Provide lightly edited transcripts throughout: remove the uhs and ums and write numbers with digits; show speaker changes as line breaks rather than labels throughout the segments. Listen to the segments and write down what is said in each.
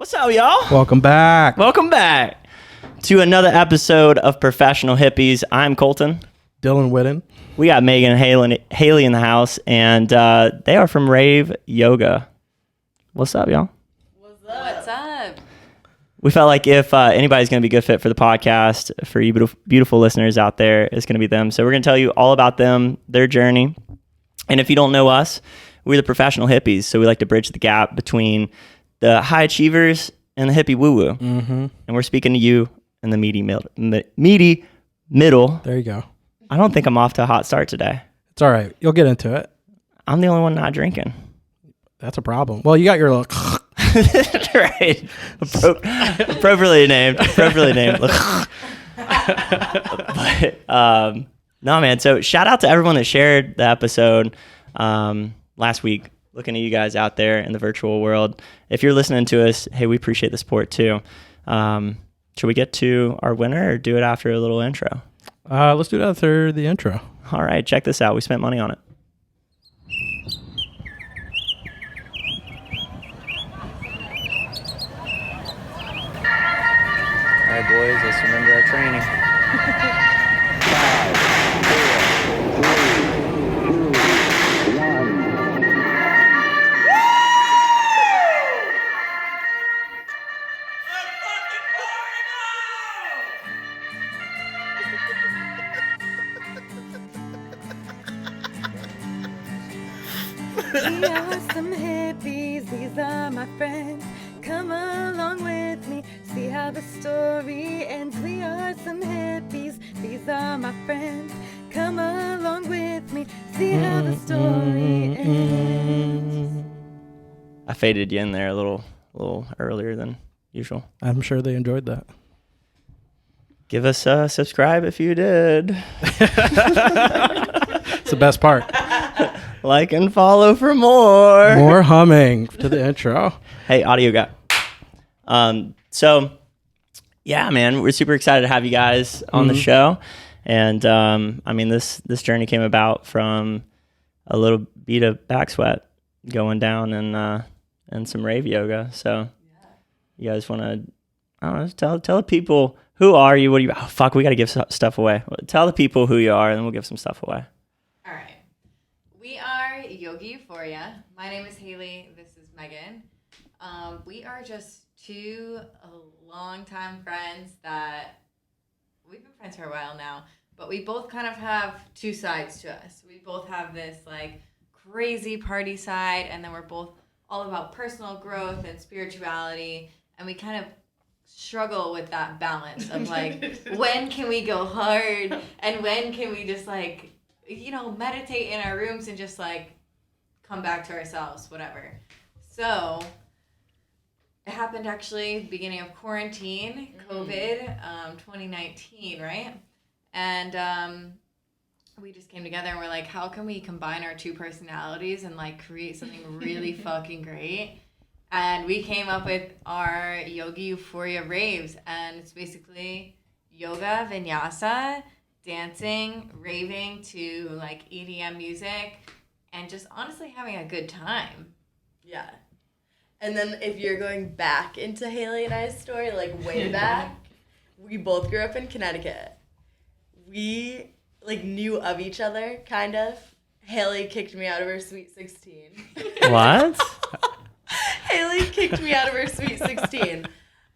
What's up, y'all?
Welcome back.
Welcome back to another episode of Professional Hippies. I'm Colton.
Dylan Whitten.
We got Megan and Haley in the house, and they are from Rave Yoga. What's up, y'all?
What's up?
We felt like if anybody's going to be a good fit for the podcast, for you beautiful listeners out there, it's going to be them. So we're going to tell you all about them, their journey. And if you don't know us, we're the Professional Hippies. So we like to bridge the gap between the high achievers and the hippie woo-woo. Mm-hmm. And we're speaking to you in the meaty middle.
There you go.
I don't think I'm off to a hot start today.
It's all right. You'll get into it.
I'm the only one not drinking.
That's a problem. Well, you got your little...
Right. Appropriately named. But, no, man. So shout out to everyone that shared the episode last week. Looking at you guys out there in the virtual world. If you're listening to us, hey, we appreciate the support too. Should we get to our winner or do it after a little intro?
Let's do it after the intro.
All right, check this out. We spent money on it. All right, boys, let's remember our training. 5, 4, 3, 2, 1.
We are some hippies, these are my friends. Come along with me, see how the story ends. We are some hippies, these are my friends. Come along with me, see how the story ends.
I faded you in there a little earlier than usual.
I'm sure they enjoyed that.
Give us a subscribe if you did.
It's the best part.
Like and follow for more.
More humming to the intro.
Hey, audio guy. So, yeah, man, we're super excited to have you guys on the show. And, I mean, this journey came about from a little beat of back sweat going down and some rave yoga. So you guys want to, I don't know, tell the people, who are you? What do you, oh, fuck, we got to give stuff away. Tell the people who you are, and then we'll give some stuff away.
All right. We are Yogi Euphoria. My name is Haley. This is Megan. We are just two longtime friends that we've been friends for a while now, but we both kind of have two sides to us. We both have this like crazy party side, and then we're both all about personal growth and spirituality, and we kind of struggle with that balance of like when can we go hard and when can we just like, you know, meditate in our rooms and just like come back to ourselves, whatever. So it happened actually beginning of quarantine, COVID, 2019, right? And we just came together and we're like, how can we combine our two personalities and like create something really fucking great? And we came up with our Yogi Euphoria raves, and it's basically yoga, vinyasa, dancing, raving to like EDM music, and just honestly having a good time.
Yeah. And then if you're going back into Haley and I's story, like way back, we both grew up in Connecticut. We like knew of each other, kind of. Haley kicked me out of her Sweet 16.
What?
Haley kicked me out of her Sweet 16.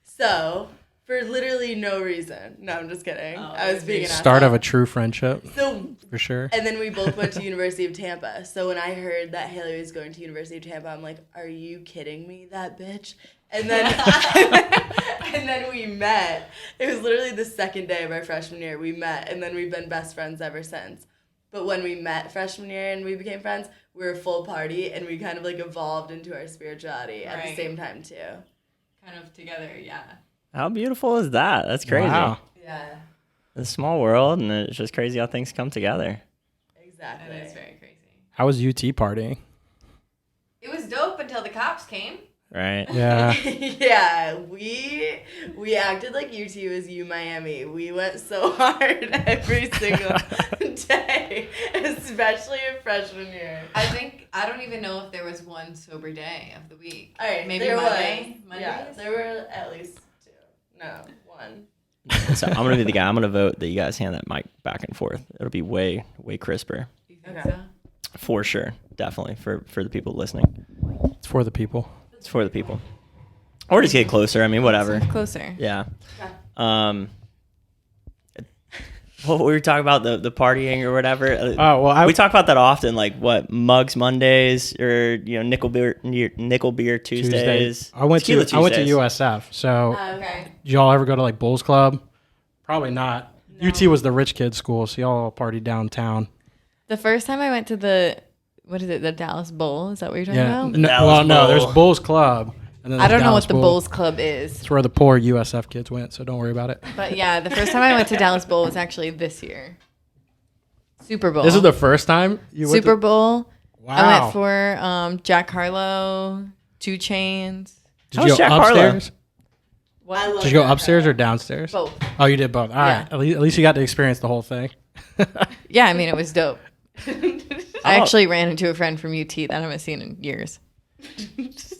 So, for literally no reason. No, I'm just kidding. I was being an
Start
asshole.
of a true friendship.
So,
for sure.
and then we both went to University of Tampa. So when I heard that Haley was going to University of Tampa, I'm like, are you kidding me, that bitch? And then and then we met. It was literally the second day of our freshman year. We met, and then we've been best friends ever since. But when we met freshman year and we became friends, we were a full party, and we kind of like evolved into our spirituality at the same time too.
Kind of together, yeah.
How beautiful is that? That's crazy.
Wow.
Yeah.
It's a small world, and it's just crazy how things come together.
Exactly.
That is very crazy.
How was UT partying?
It was dope until the cops came.
right?
Yeah.
Yeah, we acted like UT was U Miami. We went so hard every single day, especially in freshman year.
I don't even know if there was one sober day of the week.
All right,
maybe
there
Monday.
was.
Mondays?
Yeah, there were at least 2. No, 1.
So I'm gonna be the guy. I'm gonna vote that you guys hand that mic back and forth. It'll be way crisper,
You think
Okay.
so?
for sure. Definitely for the people listening.
It's for the people.
It's for the people. Or just get closer. I mean, whatever.
Closer.
Yeah.
Okay.
What we were talking about the partying or whatever.
Oh, well,
We talk about that often, like what Mugs Mondays or nickel beer Tuesdays.
I went to
Tequila Tuesdays.
USF. So
Okay.
did y'all ever go to like Bulls Club? Probably not. UT was the rich kids school, so y'all partied downtown.
The first time I went to the Dallas Bowl, is that what you're talking
Yeah.
about?
Dallas
No,
Bowl.
there's Bulls Club. And then
I
there's
don't know
Dallas
what the
Bowl.
Bulls Club is.
It's where the poor USF kids went, so don't worry about it.
But yeah, the first time I went to Dallas Bowl was actually this year. Super Bowl.
This is the first time you went
Super
to...
Bowl.
Wow.
I went for Jack Harlow, 2 Chainz.
Did
How
you
was
go
Jack Harlow?
upstairs?
I love
Did you go
that.
upstairs or downstairs?
Both.
Oh, you did both. All right.
Yeah.
At least you got to experience the whole thing.
Yeah, I mean, it was dope. I
Oh.
actually ran into a friend from UT that I haven't seen in years.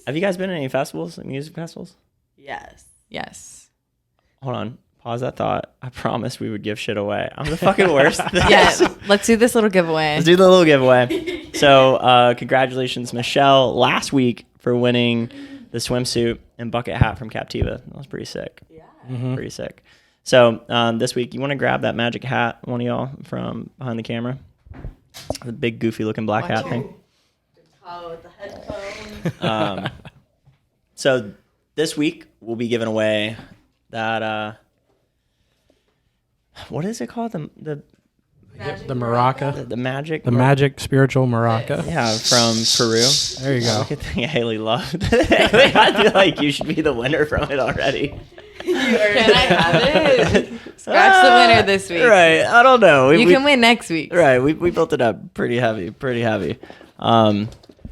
Have you guys been to any festivals, like music festivals?
Yes.
Yes.
Hold on. Pause that thought. I promised we would give shit away. I'm the fucking worst at this.
Yeah, let's do this little giveaway.
Let's do the little giveaway. So, congratulations, Michelle, last week for winning the swimsuit and bucket hat from Captiva. That was pretty sick.
Yeah.
Pretty sick. So, this week, you want to grab that magic hat, one of y'all, from behind the camera? The big, goofy looking black hat thing.
Oh, with the headphones.
So, this week, we'll be giving away that, what is it called? The
Maraca.
the magic?
The magic spiritual maraca.
Yeah, from Peru.
There you go.
Look at the thing Haley loved. Haley, I feel like you should be the winner from it already.
Can I have it? Scratch the winner this week.
Right. I don't know.
You can win next week.
Right. We built it up pretty heavy.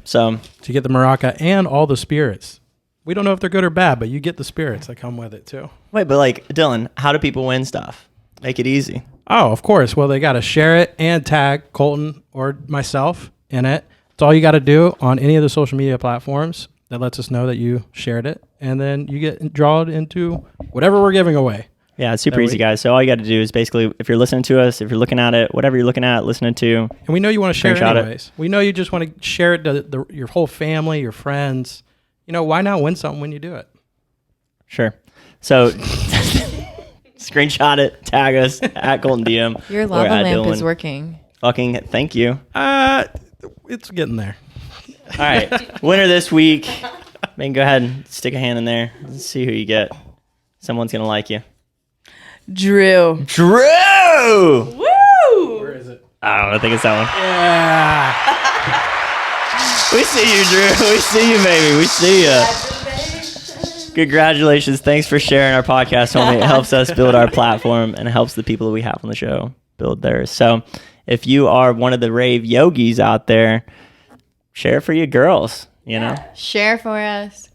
So
To get the maraca and all the spirits. We don't know if they're good or bad, but you get the spirits that come with it too.
wait, but like Dylan, how do people win stuff? Make it easy.
Oh, of course. Well, they got to share it and tag Colton or myself in it. It's all you got to do on any of the social media platforms that lets us know that you shared it. And then you get drawn into whatever we're giving away.
Yeah, it's super
That
easy,
way-
guys. So all you got to do is basically, if you're listening to us, if you're looking at it, whatever you're looking at, listening to,
And we know you want to share it
Screenshot it.
anyways. We know you just want to share it to your whole family, your friends. You know, why not win something when you do it?
sure. So screenshot it, tag us at Golden DM.
Your
or
lava
at
lamp is
Dylan.
working.
Fucking thank you.
It's getting there.
All right, winner this week. Man, go ahead and stick a hand in there. Let's see who you get. Someone's gonna like you.
Drew.
Drew.
Woo!
Where is it?
I don't know. I think it's that one.
Yeah.
We see you, Drew. We see you, baby. We see you. Congratulations. Thanks for sharing our podcast, homie. It helps us build our platform and it helps the people that we have on the show build theirs. So if you are one of the rave yogis out there, share it for your girls, you know?
Share for us.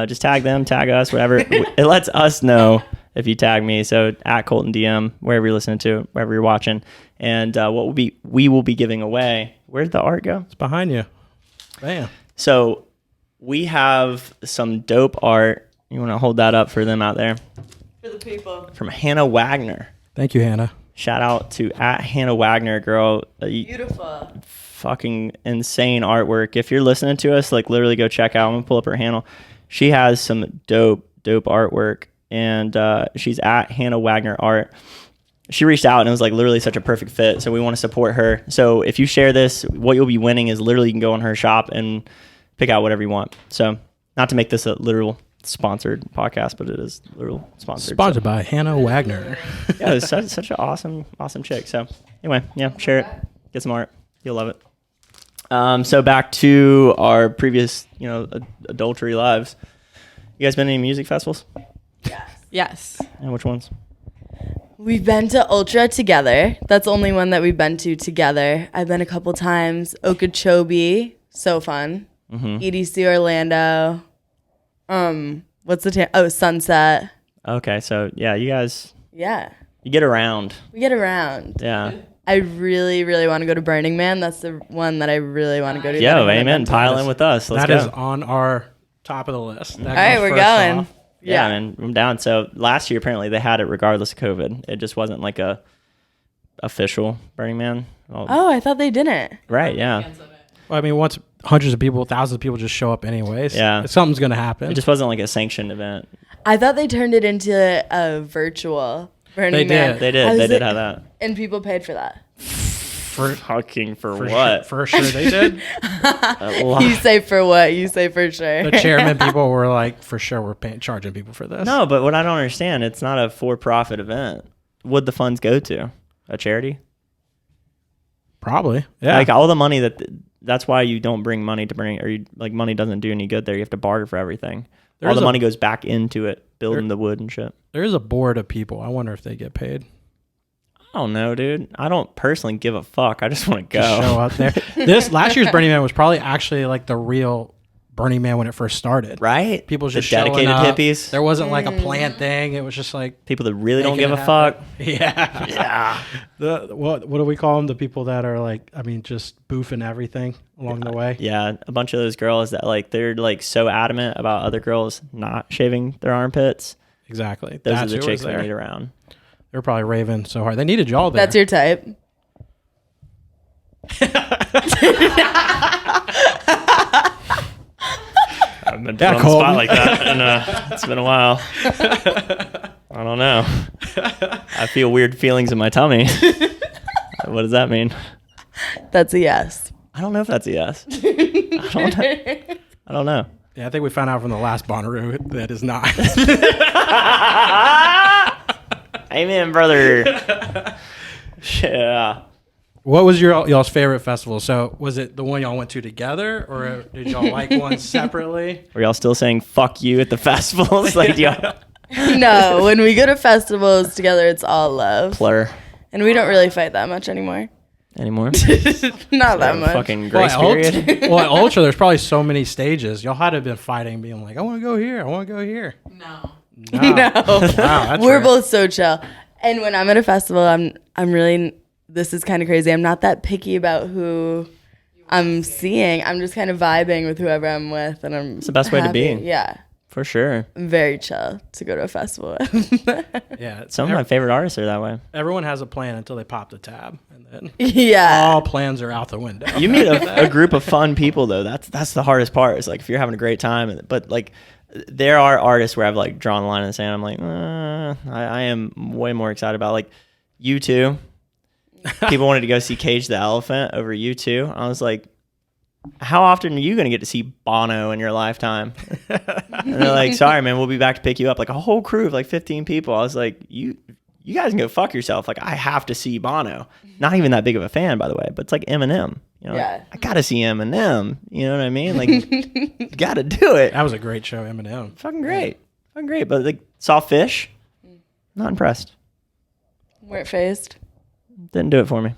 Just tag them, tag us, whatever. It lets us know if you tag me. So at Colton DM, wherever you're listening to, wherever you're watching. And we will be giving away. Where'd the art go?
It's behind you. Bam.
So we have some dope art. You want to hold that up for them out there?
For the people.
From Hannah Wagner.
Thank you, Hannah.
Shout out to at Hannah Wagner, girl.
Beautiful.
Fucking insane artwork. If you're listening to us, like literally go check out. I'm gonna pull up her handle. She has some dope artwork, and she's at Hannah Wagner Art. She reached out and it was like literally such a perfect fit. So we want to support her. So if you share this, what you'll be winning is literally you can go on her shop and pick out whatever you want. So not to make this a literal sponsored podcast, but it is literal sponsored.
Sponsored by Hannah Wagner.
Yeah, it's such an awesome chick. So anyway, yeah, share it, get some art, you'll love it. So back to our previous, adultery lives. You guys been to any music festivals?
Yes.
Yes.
And which ones?
We've been to Ultra together. That's the only one that we've been to together. I've been a couple times. Okeechobee, so fun. EDC Orlando. What's the Sunset.
Okay, so yeah, you guys,
Yeah,
you get around.
we get around.
Yeah.
I really, really want to go to Burning Man. That's the one that I really want to go to. that I
Yo,
haven't
amen.
been to.
Pile in with us. Let's
That
go.
is on our top of the list. All
right, we're going.
Yeah, man, I'm down. So last year, apparently, they had it regardless of COVID. It just wasn't like a official Burning Man.
Oh, I thought they didn't.
Right, yeah.
Well, I mean, once hundreds of people, thousands of people just show up anyways,
Yeah.
something's going to happen.
It just wasn't like a sanctioned event.
I thought they turned it into a virtual Burning
They
Man.
did.
They did.
How's
They
it-
did have that.
And people paid for that.
Fucking for
for
what?
Sure, for sure they did.
A lot.
You say for what? You say for sure.
The chairman people were like, for sure, we're charging people for this.
No, but what I don't understand, it's not a for-profit event. What'd the funds go to? A charity?
Probably. Yeah.
Like all the money that's why you don't bring money to bring, or like money doesn't do any good there. You have to barter for everything. All the money goes back into it, building the wood and shit.
There is a board of people. I wonder if they get paid.
I don't know, dude. I don't personally give a fuck. I just want to
Just show
go.
up there. This last year's Burning Man was probably actually like the real Burning Man when it first started.
Right?
People just
the dedicated
showing up.
hippies.
There wasn't like a planned thing. It was just like
People that really don't
making
give
it
a fuck.
happen. Yeah.
Yeah.
What do we call them? The people that are like, I mean, just boofing everything along the way.
Yeah. A bunch of those girls that like, they're like so adamant about other girls not shaving their armpits.
Exactly.
Those
That's
are the
who was
chicks we
there.
need around.
They were probably raving so hard. They needed y'all there.
That's your type.
I've been put
Yeah,
on the
Colton.
spot like that, and it's been a while. I don't know. I feel weird feelings in my tummy. What does that mean?
That's a yes.
I don't know if that's a yes. I don't know.
Yeah, I think we found out from the last Bonnaroo that is not.
Amen, brother. Yeah.
What was y'all's favorite festival? So was it the one y'all went to together, or did y'all like one separately?
Are y'all still saying "fuck you" at the festivals? Like, y'all
No, when we go to festivals together, it's all love.
plur
And we don't really fight that much anymore.
anymore?
Not that much.
Fucking
Well,
grace period.
at Ultra, there's probably so many stages. Y'all had to have been fighting, being like, I want to go here. I want to go here.
No.
No.
No.
Wow, that's
We're
rare.
both so chill. And when I'm at a festival, I'm really, this is kind of crazy. I'm not that picky about who I'm seeing. I'm just kind of vibing with whoever I'm with, and I'm.
It's the best way to be.
Yeah,
For sure.
I'm very chill to go to a festival.
Yeah.
Some of my favorite artists are that way.
Everyone has a plan until they pop the tab, and then
Yeah.
all plans are out the window.
You meet a group of fun people though. That's the hardest part. Is like if you're having a great time, but like there are artists where I've like drawn the line in the sand. I'm like, I am way more excited about like U2. People wanted to go see Cage the Elephant over U2. I was like, how often are you going to get to see Bono in your lifetime? And they're like, sorry, man, we'll be back to pick you up. Like a whole crew of like 15 people. I was like, you guys can go fuck yourself. Like I have to see Bono. Not even that big of a fan, by the way, but it's like Eminem. You know,
Yeah.
like, I got to see Eminem. You know what I mean? Like, you got to do it.
That was a great show, Eminem.
Fucking great. Fucking great. But like, saw Fish. Not impressed.
Weren't phased.
Didn't do it for me.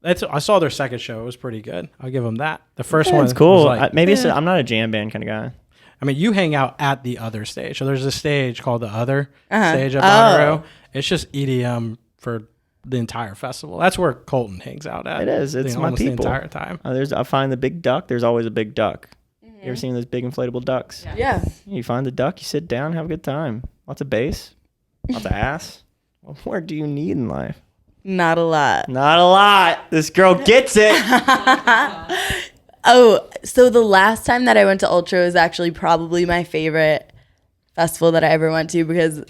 I saw their second show. It was pretty good. I'll give them that. The first
Yeah,
one
it's cool.
was like,
Maybe I'm not a jam band kind of guy.
I mean, you hang out at the other stage. So there's a stage called the other
Uh-huh.
stage at Bonnaroo. It's just EDM for the entire festival. That's where Colton hangs out at.
It is. It's my
almost
people.
the entire time.
I find the big duck. There's always a big duck. You ever seen those big inflatable ducks?
Yeah.
You find the duck, you sit down, have a good time. Lots of bass, lots of ass. What more do you need in life?
Not a lot.
Not a lot. This girl gets it.
Oh, so the last time that I went to Ultra was actually probably my favorite festival that I ever went to, because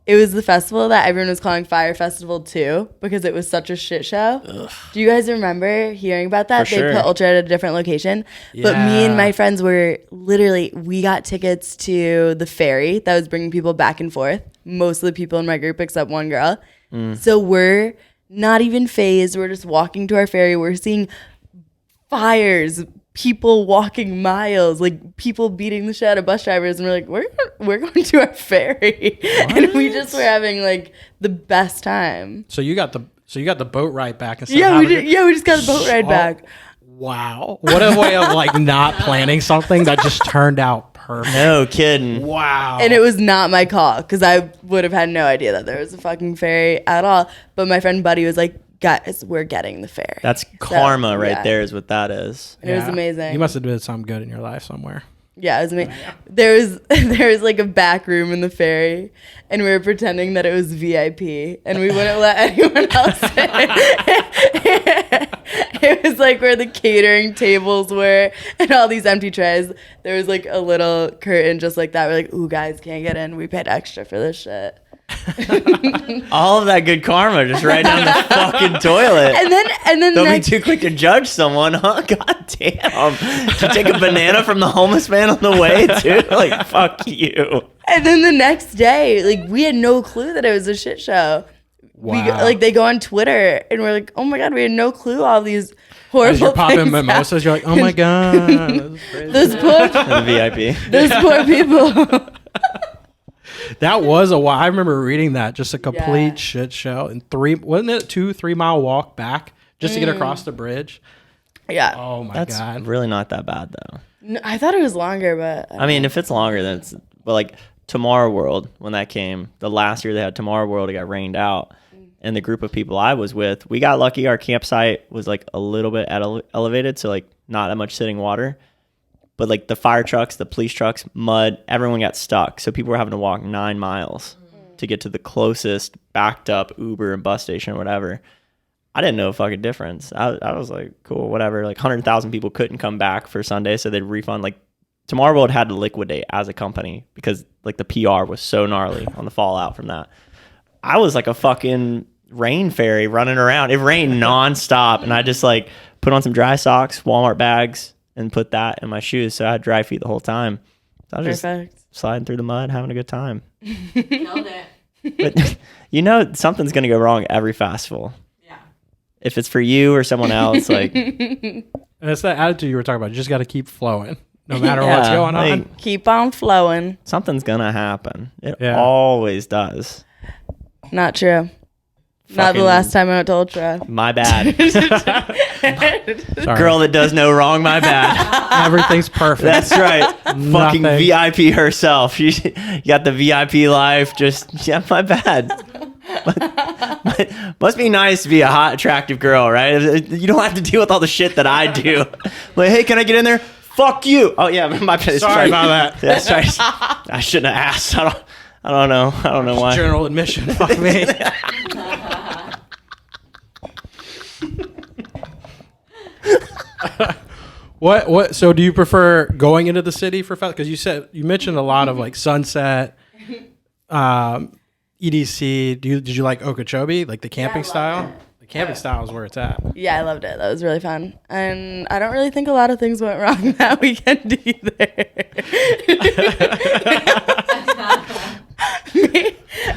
it was the festival that everyone was calling Fire Festival 2 because it was such a shit show. Ugh. Do you guys remember hearing about that?
For
They
sure.
put Ultra at a different location. But me and
Yeah.
my friends we got tickets to the ferry that was bringing people back and forth. Most of the people in my group except one girl. So we're not even phased. We're just walking to our ferry. We're seeing fires, people walking miles, like people beating the shit out of bus drivers, and we're like, we're going to our ferry, and we just were having like the best time.
So you got the boat ride back and stuff.
Yeah, we did. Yeah, we just got the boat ride back.
Wow. What a way of like not planning something that just turned out perfect.
No kidding.
Wow.
And it was not my call because I would have had no idea that there was a fucking ferry at all. But my friend Buddy was like, guys, we're getting the ferry.
That's karma
So,
right
yeah.
there is what that is.
It was amazing.
You must have did something good in your life somewhere.
Yeah, it was amazing. There was like a back room in the ferry, and we were pretending that it was VIP, and we wouldn't let anyone else in. It was like where the catering tables were and all these empty trays. There was like a little curtain just like that. We're like, ooh, guys, can't get in. We paid extra for this shit.
All of that good karma just right down the fucking toilet.
And then
Don't be too quick to judge someone, huh? God damn. Did you take a banana from the homeless man on the way, too? Like, fuck you.
And then the next day, like, we had no clue that it was a shit show.
Wow.
They go on Twitter, and we're like, oh my God, we had no clue all these
As
horrible
you're popping
things
mimosas, you're like, oh my God.
Those poor,
The VIP.
those poor people.
That was a while. I remember reading that. Just a complete
Yeah.
shit show. And wasn't it 2-3 mile walk back just to get across the bridge?
Yeah.
Oh my
That's
God.
really not that bad, though.
No, I thought it was longer, but
I mean, if it's longer, then it's... But, like, Tomorrow World, when that came, the last year they had Tomorrow World, it got rained out. And the group of people I was with, we got lucky. Our campsite was, like, a little bit elevated, so, like, not that much sitting water. But like the fire trucks, the police trucks, mud, everyone got stuck. So people were having to walk 9 miles to get to the closest backed up Uber and bus station or whatever. I didn't know a fucking difference. I was like, cool, whatever. Like 100,000 people couldn't come back for Sunday, so they'd refund. Like Tomorrow World had to liquidate as a company because like the PR was so gnarly on the fallout from that. I was like a fucking rain fairy running around. It rained nonstop, and I just like put on some dry socks, Walmart bags, and put that in my shoes, so I had dry feet the whole time. So I was
perfect.
just sliding through the mud, having a good time.
Nailed it.
But you know, something's gonna go wrong at every festival.
Yeah.
If it's for you or someone else, like
And it's that attitude you were talking about. You just got to keep flowing no matter
Yeah,
what's going on.
like,
Keep on flowing.
something's gonna happen. It
Yeah.
always does.
Not true. Not
Fucking
the last time I went to Ultra.
My bad.
Sorry.
Girl that does no wrong, my bad.
Everything's perfect.
That's right. Fucking
Nothing.
VIP herself. She got the VIP life. Just, yeah, my bad. Must be nice to be a hot, attractive girl, right? You don't have to deal with all the shit that I do. Like, hey, can I get in there? Fuck you. Oh, yeah, my bad.
Sorry about that.
That's right. I shouldn't have asked. I don't know. I don't know why.
General admission. Fuck me. What? So, do you prefer going into the city for fest? Because you mentioned a lot of like Sunset, EDC. Did you like Okeechobee, like the camping style? The camping style is where it's at.
Yeah, I loved it. That was really fun. And I don't really think a lot of things went wrong that weekend either.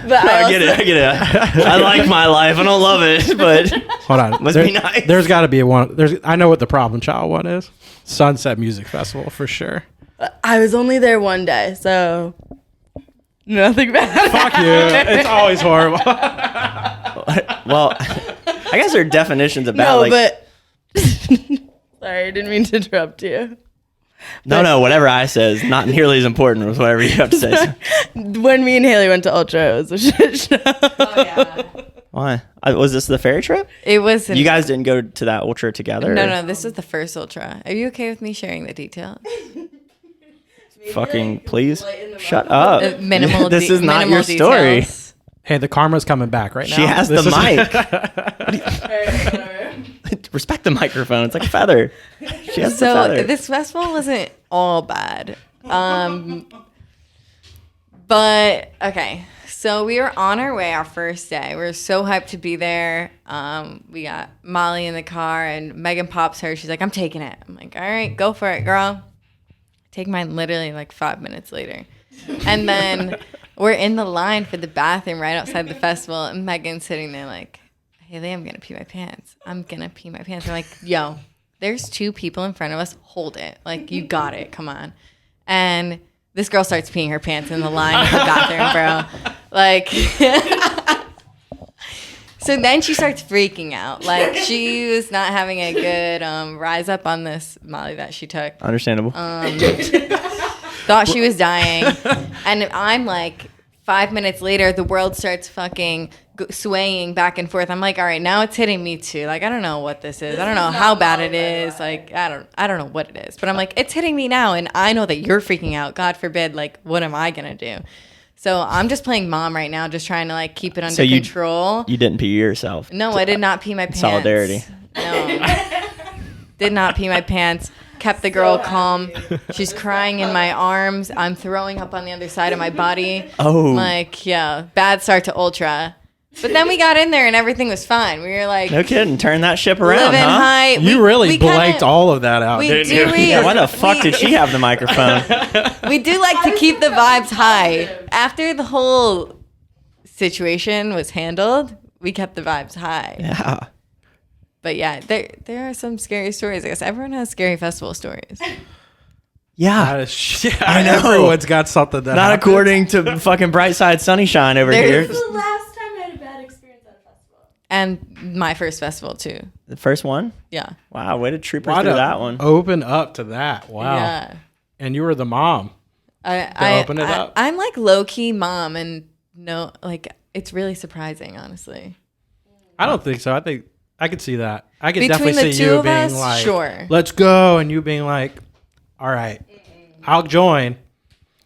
But
I get it. I like my life. I don't love it, but
Hold on.
Must be nice.
There's got to be one. I know what the Problem Child one is. Sunset Music Festival for sure.
I was only there one day, so nothing bad.
Fuck you. It's always horrible.
well, I guess there are definitions about
No,
like.
but sorry, I didn't mean to interrupt you.
No, whatever I say is not nearly as important as whatever you have to say.
When me and Haley went to Ultra, it was a shit show.
Oh yeah.
Why? Was this the ferry trip?
It was.
You guys didn't go to that ultra together?
No,
or-
no. This was the first ultra. Are you okay with me sharing the details?
Fucking please shut up.
Minimal.
This is not
minimal
your story.
details.
Hey, the karma's coming back right now.
She has
This
the
is-
mic. Respect the microphone. It's like a feather. She has the
So
feather.
this festival wasn't all bad. But okay. So we were on our way our first day. We were so hyped to be there. We got Molly in the car and Megan pops her. She's like, I'm taking it. I'm like, all right, go for it, girl. Take mine literally like 5 minutes later. And then we're in the line for the bathroom right outside the festival. And Megan's sitting there like, Haley, I'm going to pee my pants. I'm going to pee my pants. I'm like, yo, there's 2 people in front of us. Hold it. Like, you got it. Come on. And this girl starts peeing her pants in the line of the bathroom, bro. Like, so then she starts freaking out. Like, she was not having a good rise up on this Molly that she took.
Understandable.
thought she was dying. And I'm like, 5 minutes later, the world starts fucking swaying back and forth. I'm like, all right, now it's hitting me too. Like, I don't know what this is. I don't know how bad it is. Like, I don't know what it is. But I'm like, it's hitting me now, and I know that you're freaking out. God forbid, like, what am I gonna do? So I'm just playing mom right now, just trying to like keep it under control.
You didn't pee yourself.
No, I did not pee my pants.
Solidarity.
No. Did not pee my pants. Kept the girl calm. She's crying in my arms. I'm throwing up on the other side of my body.
Oh.
Like, yeah, bad start to Ultra. But then we got in there and everything was fine. We were like,
no kidding, turn that ship around,
living
huh?
high.
You really blanked all of that out, didn't you?
Yeah, why the fuck did she have the microphone?
We do like to keep the vibes high. After the whole situation was handled, we kept the vibes high.
Yeah.
But yeah, there are some scary stories. I guess everyone has scary festival stories.
Yeah.
I know. Everyone's got something that
Not
happens.
according to fucking Bright Side Sunnyshine over here.
This was the last time I had a bad experience at a festival.
And my first festival too.
The first one?
Yeah.
Wow, way to trooper
Why
through
to
that one.
Open up to that. Wow.
Yeah.
And you were the mom.
I
open it up.
I'm like low key mom, and no, like it's really surprising, honestly.
I don't think so. I think I could see that. I could
Between
definitely
the
see
two
you
of
being
us,
like,
sure.
let's go. And you being like, all right, I'll join.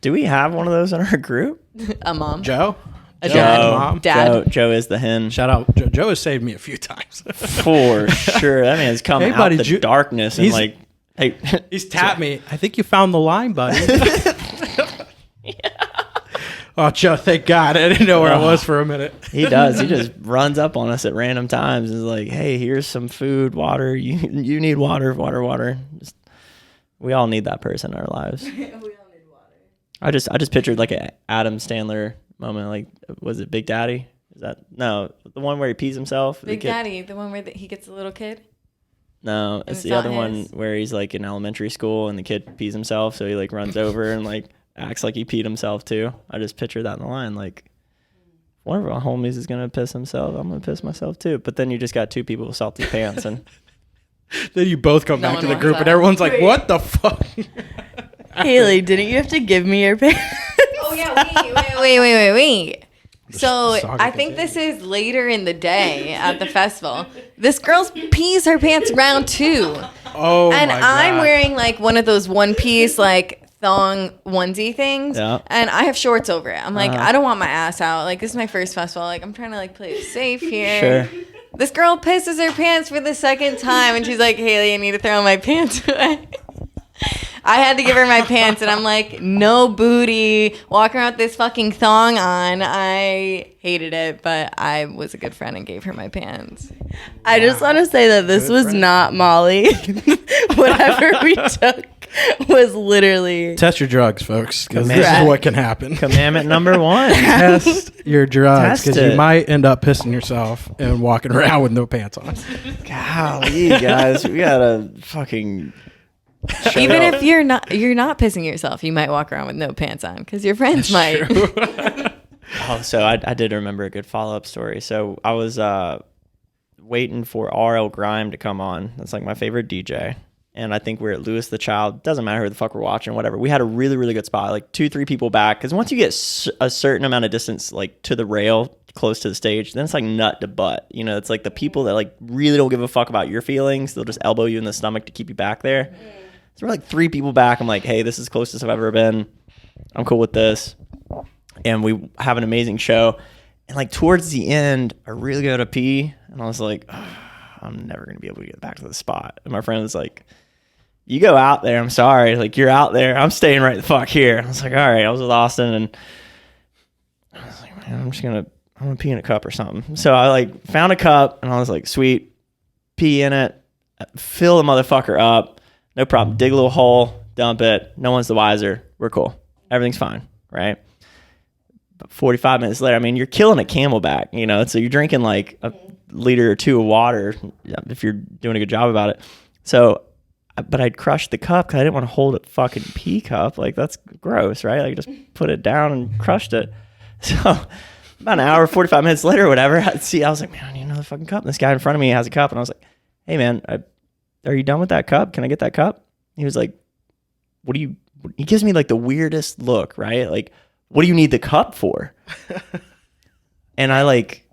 Do we have one of those in our group?
A mom,
Joe?
a
Joe,
dad,
mom.
dad.
Joe is the hen.
Shout out. Joe has saved me a few times.
For sure. That man's come
Hey,
out
buddy,
the darkness and
he's-
like, hey.
He's tapped me. I think you found the line, buddy. Oh, Joe, thank God. I didn't know where I was for a minute.
He does. He just runs up on us at random times and is like, hey, here's some food, water. You need water. Just, we all need that person in our lives.
We all need water.
I just pictured like an Adam Sandler moment. Like, was it Big Daddy? Is that no the one where he pees himself?
Big Daddy, the one where he gets a little kid.
No, it's
it's
the
not
other one
his.
where he's like in elementary school and the kid pees himself, so he like runs over and like acts like he peed himself too. I just pictured that in the line. Like, one of our homies is gonna piss himself, I'm gonna piss myself too. But then you just got two people with salty pants, and
Then you both come
No
back
one
to the
wants
group
that.
and everyone's like, what the fuck?
Haley, didn't you have to give me your pants?
Oh yeah, wait. So
Saga
I think
continues.
this is later in the day at the festival. This girl pees her pants round two.
Oh,
And
my
I'm
God.
wearing like one of those one piece like thong onesie things.
Yeah.
And I have shorts over it. I'm like,
Uh-huh.
I don't want my ass out. Like, this is my first festival. Like, I'm trying to like play it safe here.
sure.
This girl pisses her pants for the second time and she's like, Haley, I need to throw my pants away. I had to give her my pants, and I'm like, no booty, walking around with this fucking thong on. I hated it, but I was a good friend and gave her my pants.
I just want to say that this
Good
was
friend.
not Molly. Whatever we took was literally.
Test your drugs, folks, because this
Correct.
is what can happen.
Commandment number one.
Test your drugs,
Test
because
it.
you might end up pissing yourself and walking around with no pants on.
Golly, guys, we gotta fucking.
Even if you're not pissing yourself, you might walk around with no pants on because your friends might.
Oh, so I did remember a good follow-up story. So I was waiting for RL Grime to come on. That's like my favorite DJ. And I think we're at Louis the Child. Doesn't matter who the fuck we're watching, whatever. We had a really, really good spot, like 2-3 people back. Because once you get a certain amount of distance, like to the rail, close to the stage, then it's like nut to butt. You know, it's like the people that like really don't give a fuck about your feelings. They'll just elbow you in the stomach to keep you back there. So we're like 3 people back. I'm like, hey, this is the closest I've ever been. I'm cool with this. And we have an amazing show. And like towards the end, I really go to pee. And I was like, I'm never going to be able to get back to the spot. And my friend was like, you go out there. I'm sorry. Like, you're out there. I'm staying right the fuck here. I was like, all right. I was with Austin. And I was like, man, I'm going to pee in a cup or something. So I like found a cup and I was like, sweet, pee in it, fill the motherfucker up. No problem. Dig a little hole, dump it. No one's the wiser. We're cool. Everything's fine, right? But 45 minutes later, I mean, you're killing a Camelback, you know? So you're drinking like a liter or two of water if you're doing a good job about it. So, but I'd crushed the cup because I didn't want to hold a fucking pee cup. Like, that's gross, right? Like, just put it down and crushed it. So about an hour, 45 minutes later or whatever, I was like, man, I need another fucking cup. And this guy in front of me has a cup. And I was like, hey, man, are you done with that cup? Can I get that cup? He was like, what are he gives me like the weirdest look, right? Like, what do you need the cup for? And I like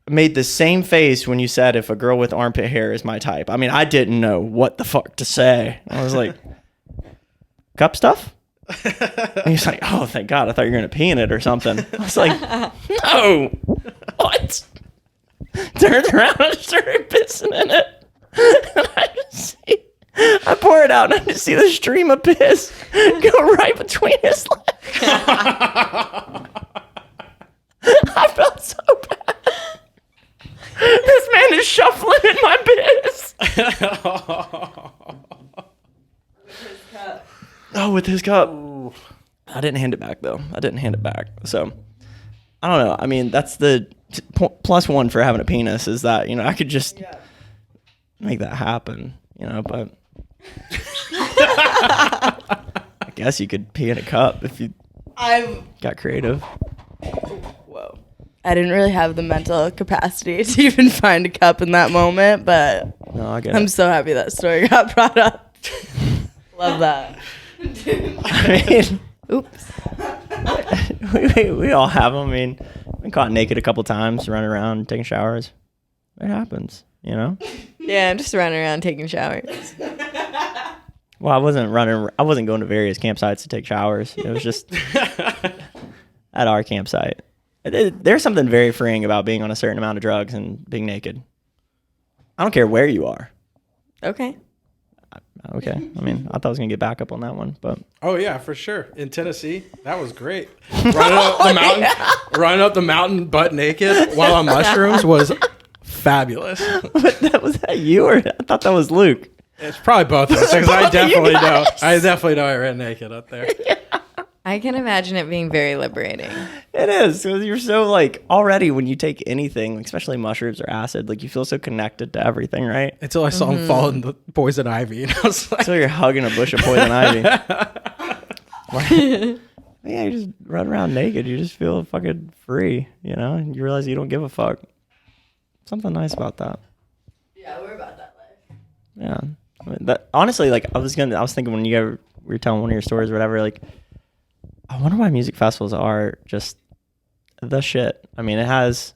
made the same face when you said if a girl with armpit hair is my type. I mean, I didn't know what the fuck to say. I was like, cup stuff? And he's like, oh, thank God. I thought you were going to pee in it or something. I was like, no. What? Turned around and started pissing in it. And I pour it out and I just see the stream of piss go right between his legs. I felt so bad. This man is shuffling in my piss.
With his cup.
Oh, with his cup. I didn't hand it back, though. So, I don't know. I mean, that's the plus one for having a penis is that, you know, I could just make that happen, you know, but I guess you could pee in a cup if you got creative.
Whoa. I didn't really have the mental capacity to even find a cup in that moment, but
No, I get
I'm
it.
so happy that story got brought up. Love that.
I mean,
Oops.
we all have them. I mean, been caught naked a couple times, running around, taking showers. It happens, you know?
Yeah, I'm just running around taking showers.
Well, I wasn't going to various campsites to take showers. It was just at our campsite. There's something very freeing about being on a certain amount of drugs and being naked. I don't care where you are.
Okay.
Okay. I mean, I thought I was going to get back up on that one, but
Oh yeah, for sure. In Tennessee, that was great. Running up the mountain butt naked while on mushrooms was fabulous.
was that you or I thought that was Luke?
It's probably both of us because I definitely know I ran naked up there.
I can imagine it being very liberating.
It is. 'Cause you're so like already when you take anything, especially mushrooms or acid, like you feel so connected to everything, right?
Until I saw him fall in the poison ivy, and I was like,
So you're hugging a bush of poison ivy. Yeah, you just run around naked. You just feel fucking free, you know? And you realize you don't give a fuck. Something nice about that.
Yeah, we're about that life.
Yeah. I mean, that honestly, like I was thinking when you guys were telling one of your stories or whatever, like I wonder why music festivals are just the shit. I mean, it's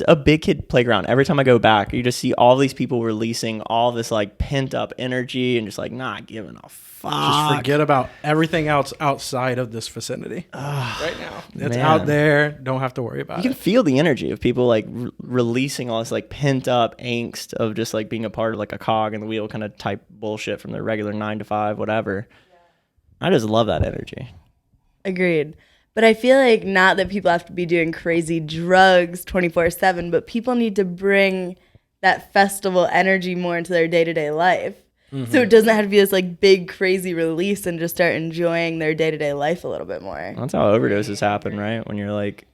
a big kid playground. Every time I go back, you just see all these people releasing all this like pent up energy and just like not giving a fuck.
just forget about everything else outside of this vicinity right now. It's
man.
out there. Don't have to worry about
You can
it.
feel the energy of people like releasing all this like pent up angst of just like being a part of like a cog in the wheel kind of type bullshit from their regular 9 to 5, whatever. I just love that energy.
Agreed. But I feel like not that people have to be doing crazy drugs 24/7, but people need to bring that festival energy more into their day-to-day life. So it doesn't have to be this like big crazy release and just start enjoying their day-to-day life a little bit more.
That's how overdoses happen, right? When you're like,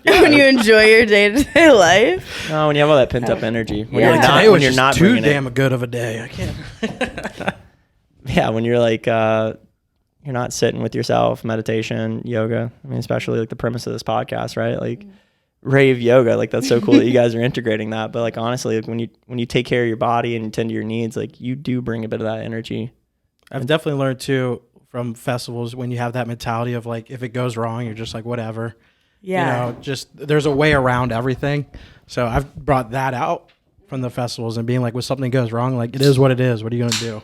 When you enjoy your day-to-day life.
no, when you have all that pent up energy. When
Yeah.
you're not,
Today
when
was
you're
just
not
too
bringing
damn
it.
good of a day. I can't.
Yeah, when you're like, you're not sitting with yourself, meditation, yoga. I mean, especially like the premise of this podcast, right? Like Rave Yoga, like that's so cool that you guys are integrating that. But like honestly, like when you take care of your body and you tend to your needs, like you do bring a bit of that energy.
I've definitely learned too from festivals when you have that mentality of like if it goes wrong, you're just like whatever.
Yeah.
You know, just there's a way around everything. So I've brought that out from the festivals and being like, when something goes wrong, like it is what it is. What are you gonna do?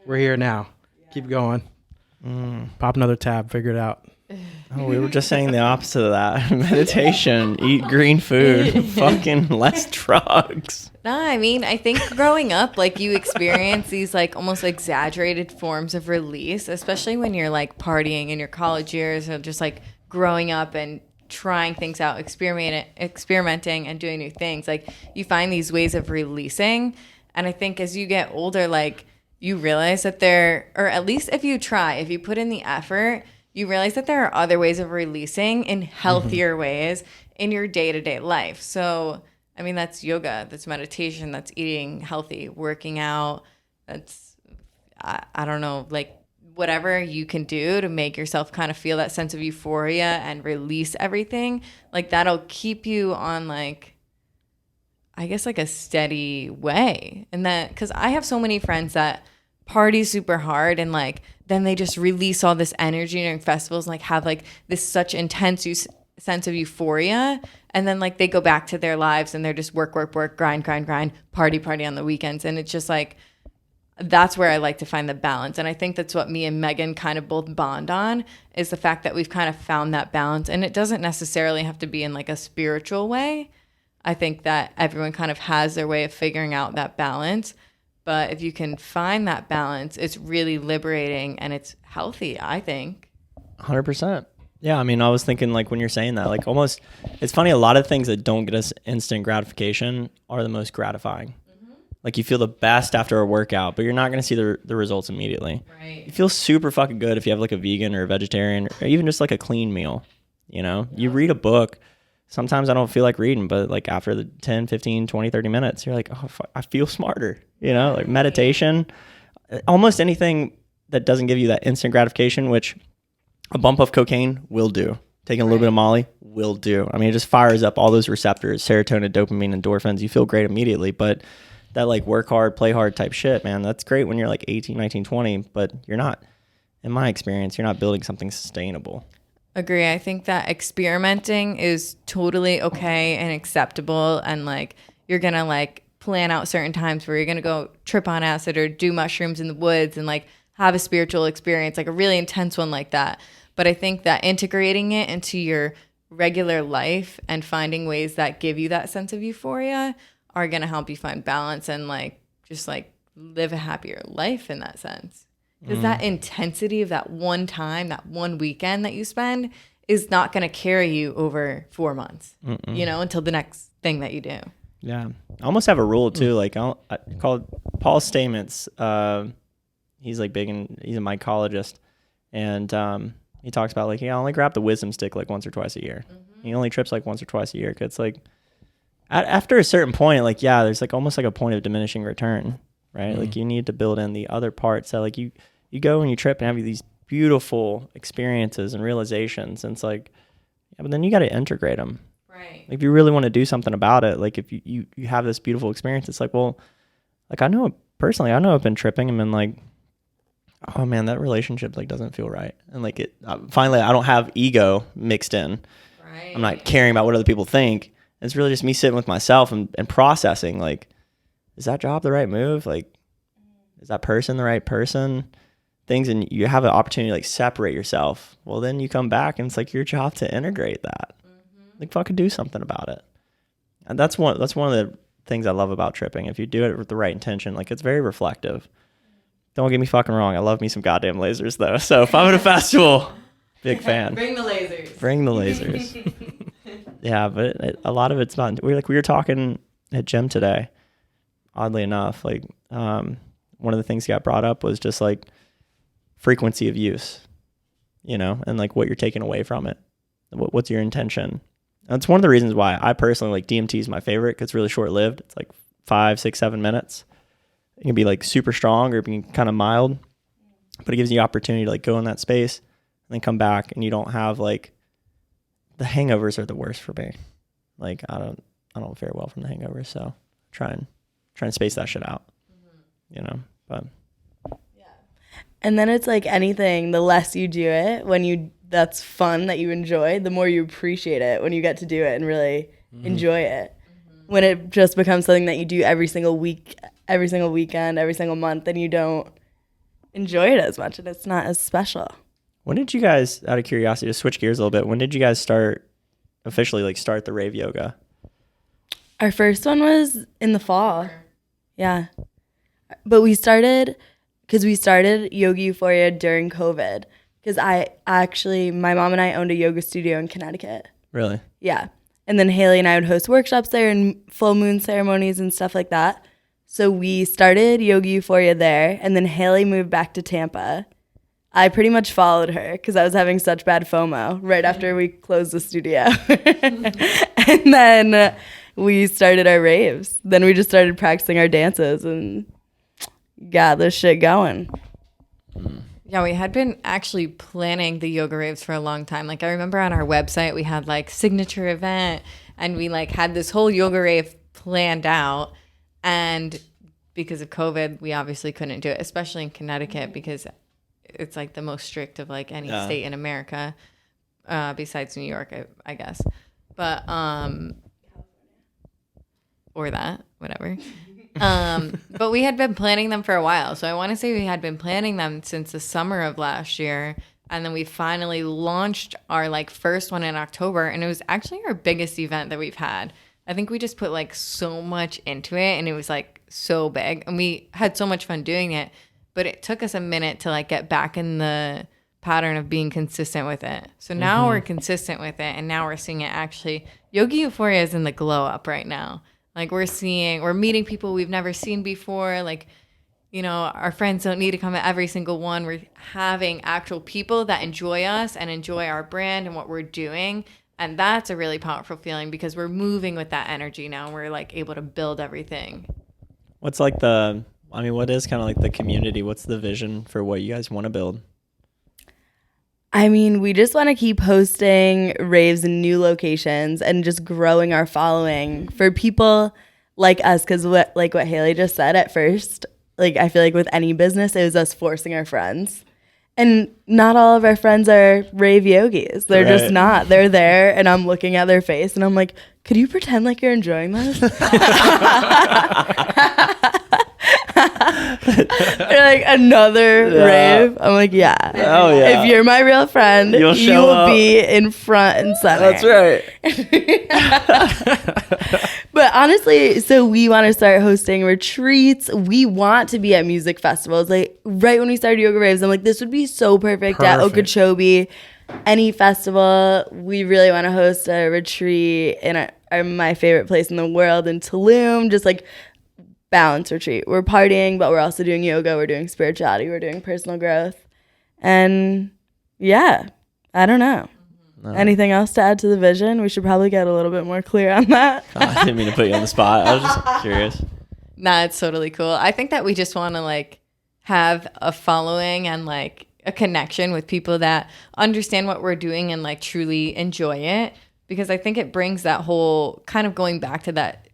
We're here now. Keep going. Pop another tab. Figure it out.
Oh, we were just saying the opposite of that. Meditation, eat green food, fucking less drugs.
No, I mean, I think growing up, like you experience these like almost exaggerated forms of release, especially when you're like partying in your college years or just like growing up and trying things out, experimenting and doing new things. Like you find these ways of releasing. And I think as you get older, like you realize that or at least if you try, if you put in the effort, you realize that there are other ways of releasing in healthier ways in your day-to-day life. So, I mean, that's yoga, that's meditation, that's eating healthy, working out, that's, I don't know, like whatever you can do to make yourself kind of feel that sense of euphoria and release everything, like that'll keep you on like, I guess like a steady way. And that, because I have so many friends that party super hard and like then they just release all this energy during festivals and like have like this such intense sense of euphoria, and then like they go back to their lives and they're just work, grind, party on the weekends. And it's just like that's where I like to find the balance. And I think that's what me and Megan kind of both bond on, is the fact that we've kind of found that balance. And it doesn't necessarily have to be in like a spiritual way. I think that everyone kind of has their way of figuring out that balance. But if you can find that balance, it's really liberating and it's healthy, I think.
100%. Yeah, I mean, I was thinking like when you're saying that, like almost, it's funny, a lot of things that don't get us instant gratification are the most gratifying. Like you feel the best after a workout, but you're not going to see the results immediately.
Right.
You feel super fucking good if you have like a vegan or a vegetarian or even just like a clean meal. You know, you read a book. Sometimes I don't feel like reading, but like after the 10, 15, 20, 30 minutes, you're like, oh, I feel smarter. You know, like meditation, almost anything that doesn't give you that instant gratification, which a bump of cocaine will do. Taking a little bit of Molly will do. I mean, it just fires up all those receptors, serotonin, dopamine, endorphins. You feel great immediately, but that like work hard, play hard type shit, man, that's great when you're like 18, 19, 20, but you're not, in my experience, you're not building something sustainable.
Agree. I think that experimenting is totally okay and acceptable. And like, you're going to like plan out certain times where you're going to go trip on acid or do mushrooms in the woods and like have a spiritual experience, like a really intense one like that. But I think that integrating it into your regular life and finding ways that give you that sense of euphoria are going to help you find balance and like just like live a happier life in that sense. Because that intensity of that one time, that one weekend that you spend is not going to carry you over 4 months, you know, until the next thing that you do.
Yeah. I almost have a rule too. Like I call it Paul Stamets. He's like big and he's a mycologist. And he talks about like, I only grab the wisdom stick like once or twice a year. He only trips like once or twice a year. Cause it's like, after a certain point, like, yeah, there's like almost like a point of diminishing return, right? Like you need to build in the other parts that like you go and you trip and have these beautiful experiences and realizations. And it's like, yeah, but then you got to integrate them.
Right.
Like if you really want to do something about it, like if you have this beautiful experience, it's like, well, like I know personally, I've been tripping and been like, oh man, that relationship like doesn't feel right. And like finally, I don't have ego mixed in.
Right.
I'm not caring about what other people think. It's really just me sitting with myself and processing, like, is that job the right move? Like, is that person the right person? Things, and you have an opportunity to like separate yourself. Well, then you come back and it's like your job to integrate that. Like fucking do something about it. And that's one of the things I love about tripping. If you do it with the right intention, like it's very reflective. Don't get me fucking wrong. I love me some goddamn lasers though. So if I'm at a festival, big fan.
Bring the lasers.
Bring the lasers. Yeah, but a lot of it's not. We were talking at gym today. Oddly enough, like one of the things that got brought up was just like frequency of use, you know, and like what you're taking away from it. What's your intention? That's one of the reasons why I personally like DMT is my favorite, because it's really short lived. It's like 5, 6, 7 minutes. It can be like super strong or it can be kind of mild, but it gives you the opportunity to like go in that space and then come back, and you don't have like, the hangovers are the worst for me. Like I don't fare well from the hangovers, so try and space that shit out. You know, but
yeah. And then it's like anything, the less you do it, that's fun that you enjoy, the more you appreciate it when you get to do it and really enjoy it. When it just becomes something that you do every single week, every single weekend, every single month, then you don't enjoy it as much and it's not as special.
When did you guys, out of curiosity, to switch gears a little bit, when did you guys officially start the Rave Yoga?
Our first one was in the fall. Yeah. But we started Yoga Euphoria during COVID, because my mom and I owned a yoga studio in Connecticut.
Really?
Yeah. And then Haley and I would host workshops there and full moon ceremonies and stuff like that. So we started Yoga Euphoria there, and then Haley moved back to Tampa. I pretty much followed her because I was having such bad FOMO right after we closed the studio. And then we started our raves. Then we just started practicing our dances and got this shit going.
Yeah, we had been actually planning the yoga raves for a long time. Like I remember on our website, we had like signature event, and we like had this whole yoga rave planned out. And because of COVID, we obviously couldn't do it, especially in Connecticut because it's like the most strict of like any state in America, besides New York, I guess. But or that, whatever. But we had been planning them for a while. So I want to say we had been planning them since the summer of last year. And then we finally launched our like first one in October. And it was actually our biggest event that we've had. I think we just put like so much into it and it was like so big. And we had so much fun doing it. But it took us a minute to like get back in the pattern of being consistent with it. So now we're consistent with it. And now we're seeing it actually. Yogi Euphoria is in the glow up right now. Like we're meeting people we've never seen before. Like, you know, our friends don't need to come at every single one. We're having actual people that enjoy us and enjoy our brand and what we're doing. And that's a really powerful feeling because we're moving with that energy now. And we're like able to build everything.
What's like what is kind of like the community? What's the vision for what you guys want to build?
I mean, we just want to keep hosting raves in new locations and just growing our following for people like us. Because what Haley just said at first, like I feel like with any business, it was us forcing our friends. And not all of our friends are rave yogis. They're just not. They're there, and I'm looking at their face, and I'm like, could you pretend like you're enjoying this? They're like, another rave? I'm like, yeah.
Oh, yeah.
If you're my real friend, you will be in front and center.
That's right.
But honestly, so we want to start hosting retreats. We want to be at music festivals. Like right when we started Yoga Raves, I'm like, this would be so perfect at Okeechobee. Any festival. We really want to host a retreat in my favorite place in the world in Tulum. Just like balance retreat. We're partying, but we're also doing yoga. We're doing spirituality. We're doing personal growth. And yeah, I don't know. No. Anything else to add to the vision? We should probably get a little bit more clear on that.
I didn't mean to put you on the spot. I was just curious.
Nah, it's totally cool. I think that we just want to like have a following and like a connection with people that understand what we're doing and like truly enjoy it. Because I think it brings that whole kind of going back to that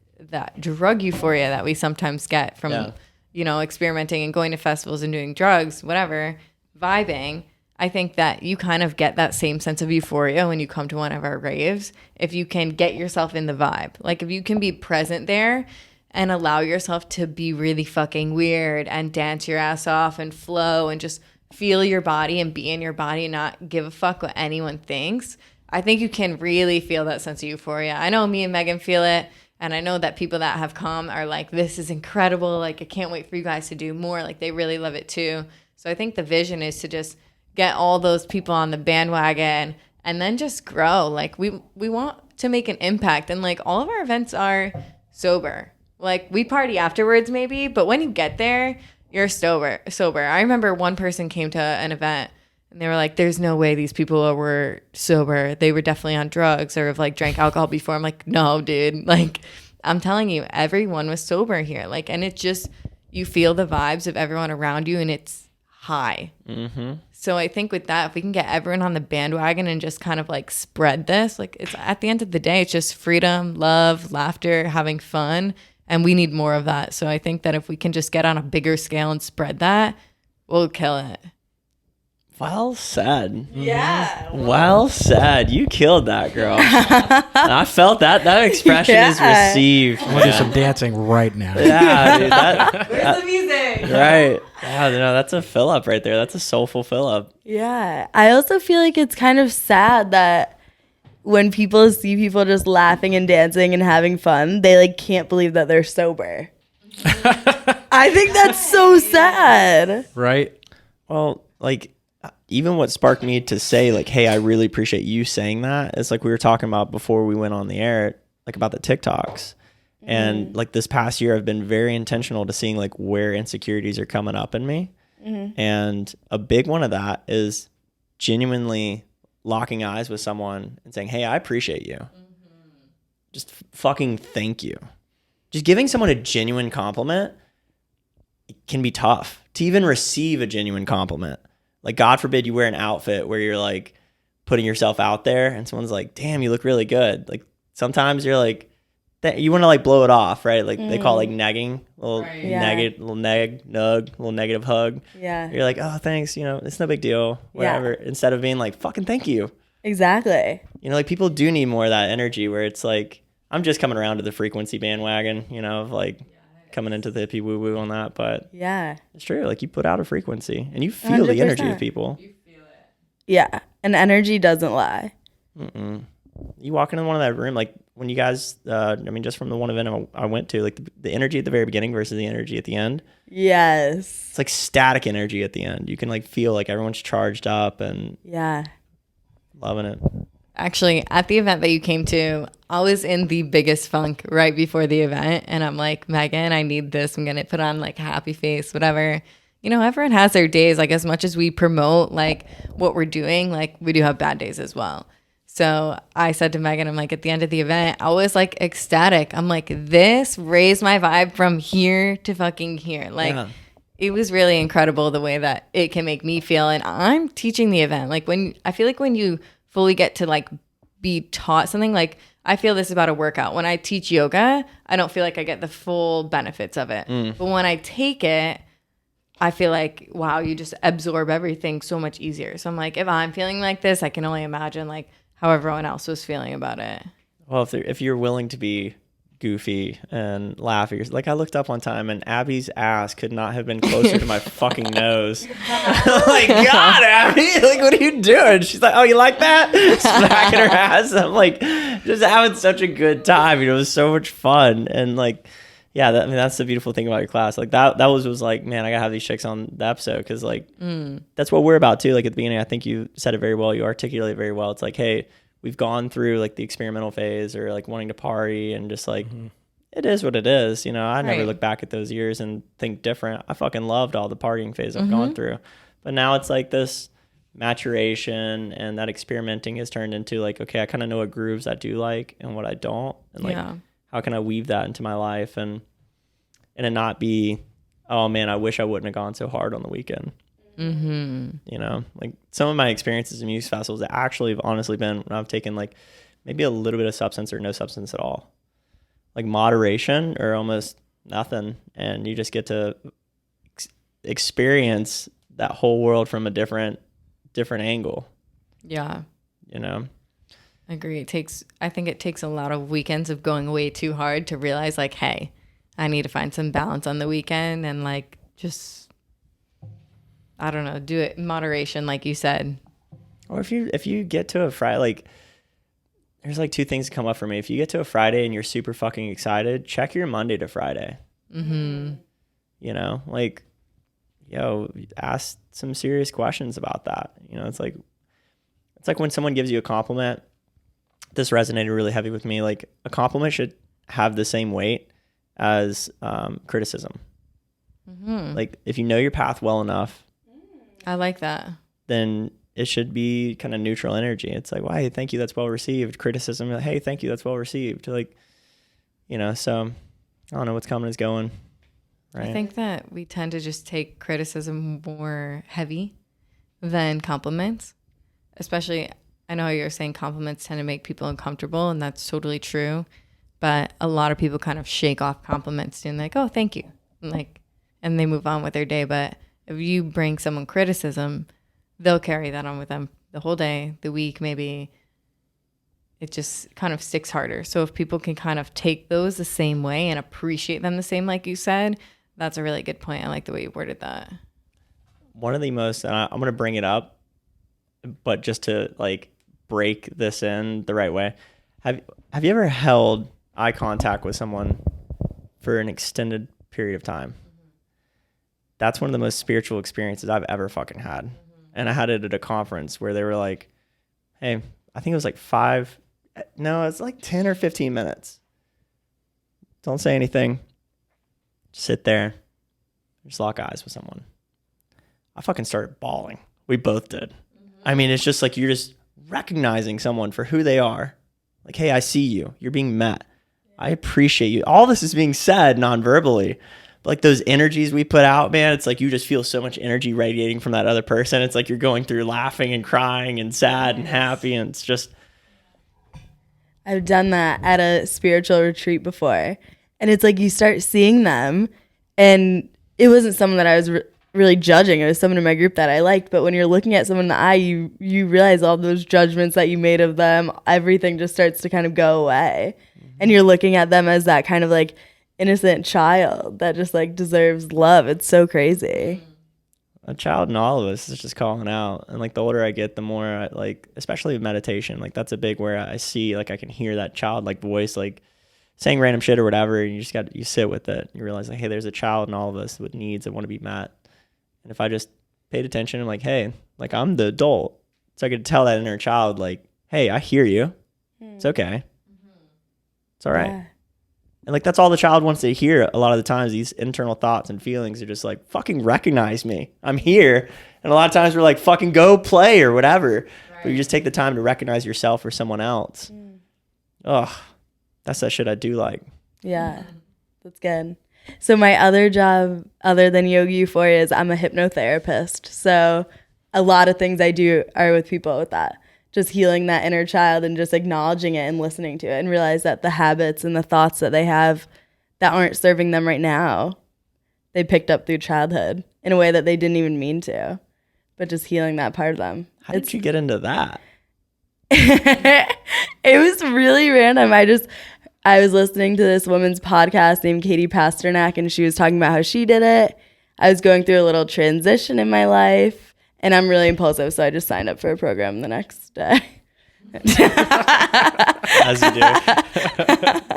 drug euphoria that we sometimes get from, you know, experimenting and going to festivals and doing drugs, whatever, vibing. I think that you kind of get that same sense of euphoria when you come to one of our raves. If you can get yourself in the vibe, like if you can be present there and allow yourself to be really fucking weird and dance your ass off and flow and just feel your body and be in your body and not give a fuck what anyone thinks. I think you can really feel that sense of euphoria. I know me and Megan feel it. And I know that people that have come are like, this is incredible. Like, I can't wait for you guys to do more. Like, they really love it too. So I think the vision is to just get all those people on the bandwagon and then just grow. Like, we want to make an impact. And, like, all of our events are sober. Like, we party afterwards maybe, but when you get there, you're sober. I remember one person came to an event and they were like, there's no way these people were sober. They were definitely on drugs or have like drank alcohol before. I'm like, no, dude. Like, I'm telling you, everyone was sober here. Like, and it's just, you feel the vibes of everyone around you and it's high. Mm-hmm. So I think with that, if we can get everyone on the bandwagon and just kind of like spread this, like it's at the end of the day, it's just freedom, love, laughter, having fun. And we need more of that. So I think that if we can just get on a bigger scale and spread that, we'll kill it.
Well said.
Yeah.
Well said. You killed that, girl. I felt that. That expression is received.
I'm going to do some dancing right now.
Yeah, dude.
Where's the music?
Right. Yeah, no, that's a fill up right there. That's a soulful fill up.
Yeah. I also feel like it's kind of sad that when people see people just laughing and dancing and having fun, they like can't believe that they're sober. I think that's so sad.
Right?
Well, like, even what sparked me to say, like, hey, I really appreciate you saying that. It's like we were talking about before we went on the air, like about the TikToks. And like this past year, I've been very intentional to seeing like where insecurities are coming up in me. Mm-hmm. And a big one of that is genuinely locking eyes with someone and saying, hey, I appreciate you. Mm-hmm. Just fucking thank you. Just giving someone a genuine compliment, it can be tough to even receive a genuine compliment. Like, God forbid you wear an outfit where you're like putting yourself out there and someone's like, damn, you look really good. Like, sometimes you're like, you want to like blow it off, right? Like they call it like negging, little
Right.
Yeah.
negative, little little negative hug.
Yeah.
You're like, oh, thanks, it's no big deal, whatever. Instead of being like, fucking thank you.
Exactly.
Like people do need more of that energy where it's like, I'm just coming around to the frequency bandwagon, of like coming into the hippie woo woo on that. But
Yeah.
it's true. Like you put out a frequency and you feel the energy of
100%.
people.
Yeah. And energy doesn't lie.
You walk into one of that room, like when you guys, just from the one event I went to, like the energy at the very beginning versus the energy at the end.
Yes.
It's like static energy at the end. You can like feel like everyone's charged up and
Yeah.
loving it.
Actually, at the event that you came to, I was in the biggest funk right before the event. And I'm like, Megan, I need this. I'm going to put on like a happy face, whatever. Everyone has their days. Like as much as we promote like what we're doing, like we do have bad days as well. So I said to Megan, I'm like, at the end of the event, I was like ecstatic. I'm like, this raised my vibe from here to fucking here. Like it was really incredible the way that it can make me feel. And I'm teaching the event. Like I feel like when you fully get to like be taught something, like I feel this about a workout. When I teach yoga, I don't feel like I get the full benefits of it. But when I take it, I feel like, wow, you just absorb everything so much easier. So I'm like, if I'm feeling like this, I can only imagine like how everyone else was feeling about it.
Well, if you're willing to be goofy and laugh at like I looked up one time and Abby's ass could not have been closer to my fucking nose. Like, God, Abby, like what are you doing? She's like, oh, you like that? Smacking her ass. I'm like, just having such a good time. It was so much fun. And like, yeah, that's the beautiful thing about your class. Like that was like, man, I gotta have these chicks on the episode because like that's what we're about too. Like at the beginning, I think you said it very well. You articulate it very well. It's like, hey, we've gone through like the experimental phase or like wanting to party and just like it is what it is. I never look back at those years and think different. I fucking loved all the partying phase I've gone through, but now it's like this maturation and that experimenting has turned into like, okay, I kind of know what grooves I do like and what I don't, and like. How can I weave that into my life and it not be, oh man, I wish I wouldn't have gone so hard on the weekend. Like some of my experiences in music festivals that actually have honestly been when I've taken like maybe a little bit of substance or no substance at all, like moderation or almost nothing, and you just get to experience that whole world from a different angle.
Yeah.
I
agree. I think it takes a lot of weekends of going way too hard to realize like, hey, I need to find some balance on the weekend and like just, I don't know, do it in moderation, like you said.
Or if you get to a Friday, like there's like two things that come up for me. If you get to a Friday and you're super fucking excited, check your Monday to Friday. Like, ask some serious questions about that. It's like when someone gives you a compliment. This resonated really heavy with me. Like a compliment should have the same weight as criticism. Like if you know your path well enough,
I like that.
Then it should be kind of neutral energy. It's like, well, hey, thank you, that's well received. Criticism, hey, thank you, that's well received. Like, so I don't know what's coming is going. Right.
I think that we tend to just take criticism more heavy than compliments, especially. I know you're saying compliments tend to make people uncomfortable, and that's totally true. But a lot of people kind of shake off compliments and like, oh, thank you. And they move on with their day. But if you bring someone criticism, they'll carry that on with them the whole day, the week, maybe. It just kind of sticks harder. So if people can kind of take those the same way and appreciate them the same, like you said, that's a really good point. I like the way you worded that.
One of the most, I'm going to bring it up, but just to like break this in the right way. Have you ever held eye contact with someone for an extended period of time? That's one of the most spiritual experiences I've ever fucking had. And I had it at a conference where they were like, hey, I think it was like it's like 10 or 15 minutes. Don't say anything. Just sit there. Just lock eyes with someone. I fucking started bawling. We both did. I mean, it's just like you're just recognizing someone for who they are. Like, hey, I see you. You're being met. I appreciate you. All this is being said non-verbally. But like those energies we put out, man, it's like you just feel so much energy radiating from that other person. It's like you're going through laughing and crying and sad and happy. And it's just...
I've done that at a spiritual retreat before. And it's like you start seeing them, and it wasn't someone that I was really judging. It was someone in my group that I liked. But when you're looking at someone in the eye, you realize all those judgments that you made of them, everything just starts to kind of go away. And you're looking at them as that kind of like innocent child that just like deserves love. It's so crazy.
A child in all of us is just calling out. And like the older I get, the more I like, especially with meditation, like that's a big where I see, like I can hear that child like voice, like saying random shit or whatever. And you sit with it. You realize like, hey, there's a child in all of us with needs that want to be met. And if I just paid attention, I'm like, hey, like I'm the adult. So I could tell that inner child, like, hey, I hear you. It's okay. It's all right.
Yeah.
And like that's all the child wants to hear a lot of the times. These internal thoughts and feelings are just like, fucking recognize me. I'm here. And a lot of times we're like, fucking go play or whatever. Right. But you just take the time to recognize yourself or someone else. Oh, that's that shit I do like.
Yeah, that's good. So my other job other than Yoga Euphoria is I'm a hypnotherapist. So a lot of things I do are with people with that. Just healing that inner child and just acknowledging it and listening to it and realize that the habits and the thoughts that they have that aren't serving them right now, they picked up through childhood in a way that they didn't even mean to, but just healing that part of them.
How did you get into that?
It was really random. I was listening to this woman's podcast named Katie Pasternak, and she was talking about how she did it. I was going through a little transition in my life. And I'm really impulsive, so I just signed up for a program the next day.
As you do.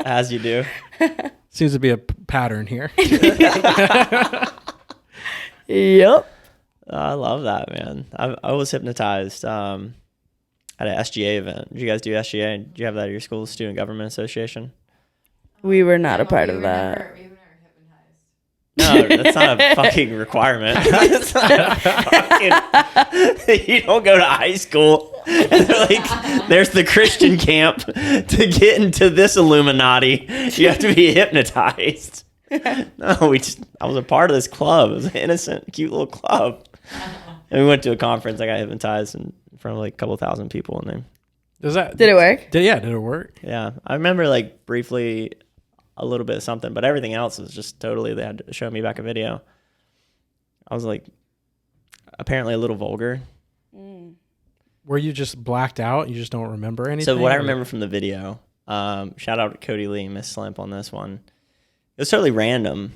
As you do.
Seems to be a pattern here.
Yep.
I love that, man. I was hypnotized at an SGA event. Did you guys do SGA? Did you have that at your school, Student Government Association?
We were not a part of that.
We were never hypnotized.
No, that's not a fucking requirement. It's not a fucking, you don't go to high school and they're like, there's the Christian camp. To get into this Illuminati, you have to be hypnotized. No, I was a part of this club. It was an innocent, cute little club. And we went to a conference. I got hypnotized in front of like a couple thousand people in there.
Did it work?
Did it work?
Yeah. I remember like briefly a little bit of something, but everything else was just totally, they had to show me back a video. I was like apparently a little vulgar.
Were you just blacked out? You just don't remember anything?
So what I remember from the video, shout out to Cody Lee and Miss Slimp on this one. It was totally random.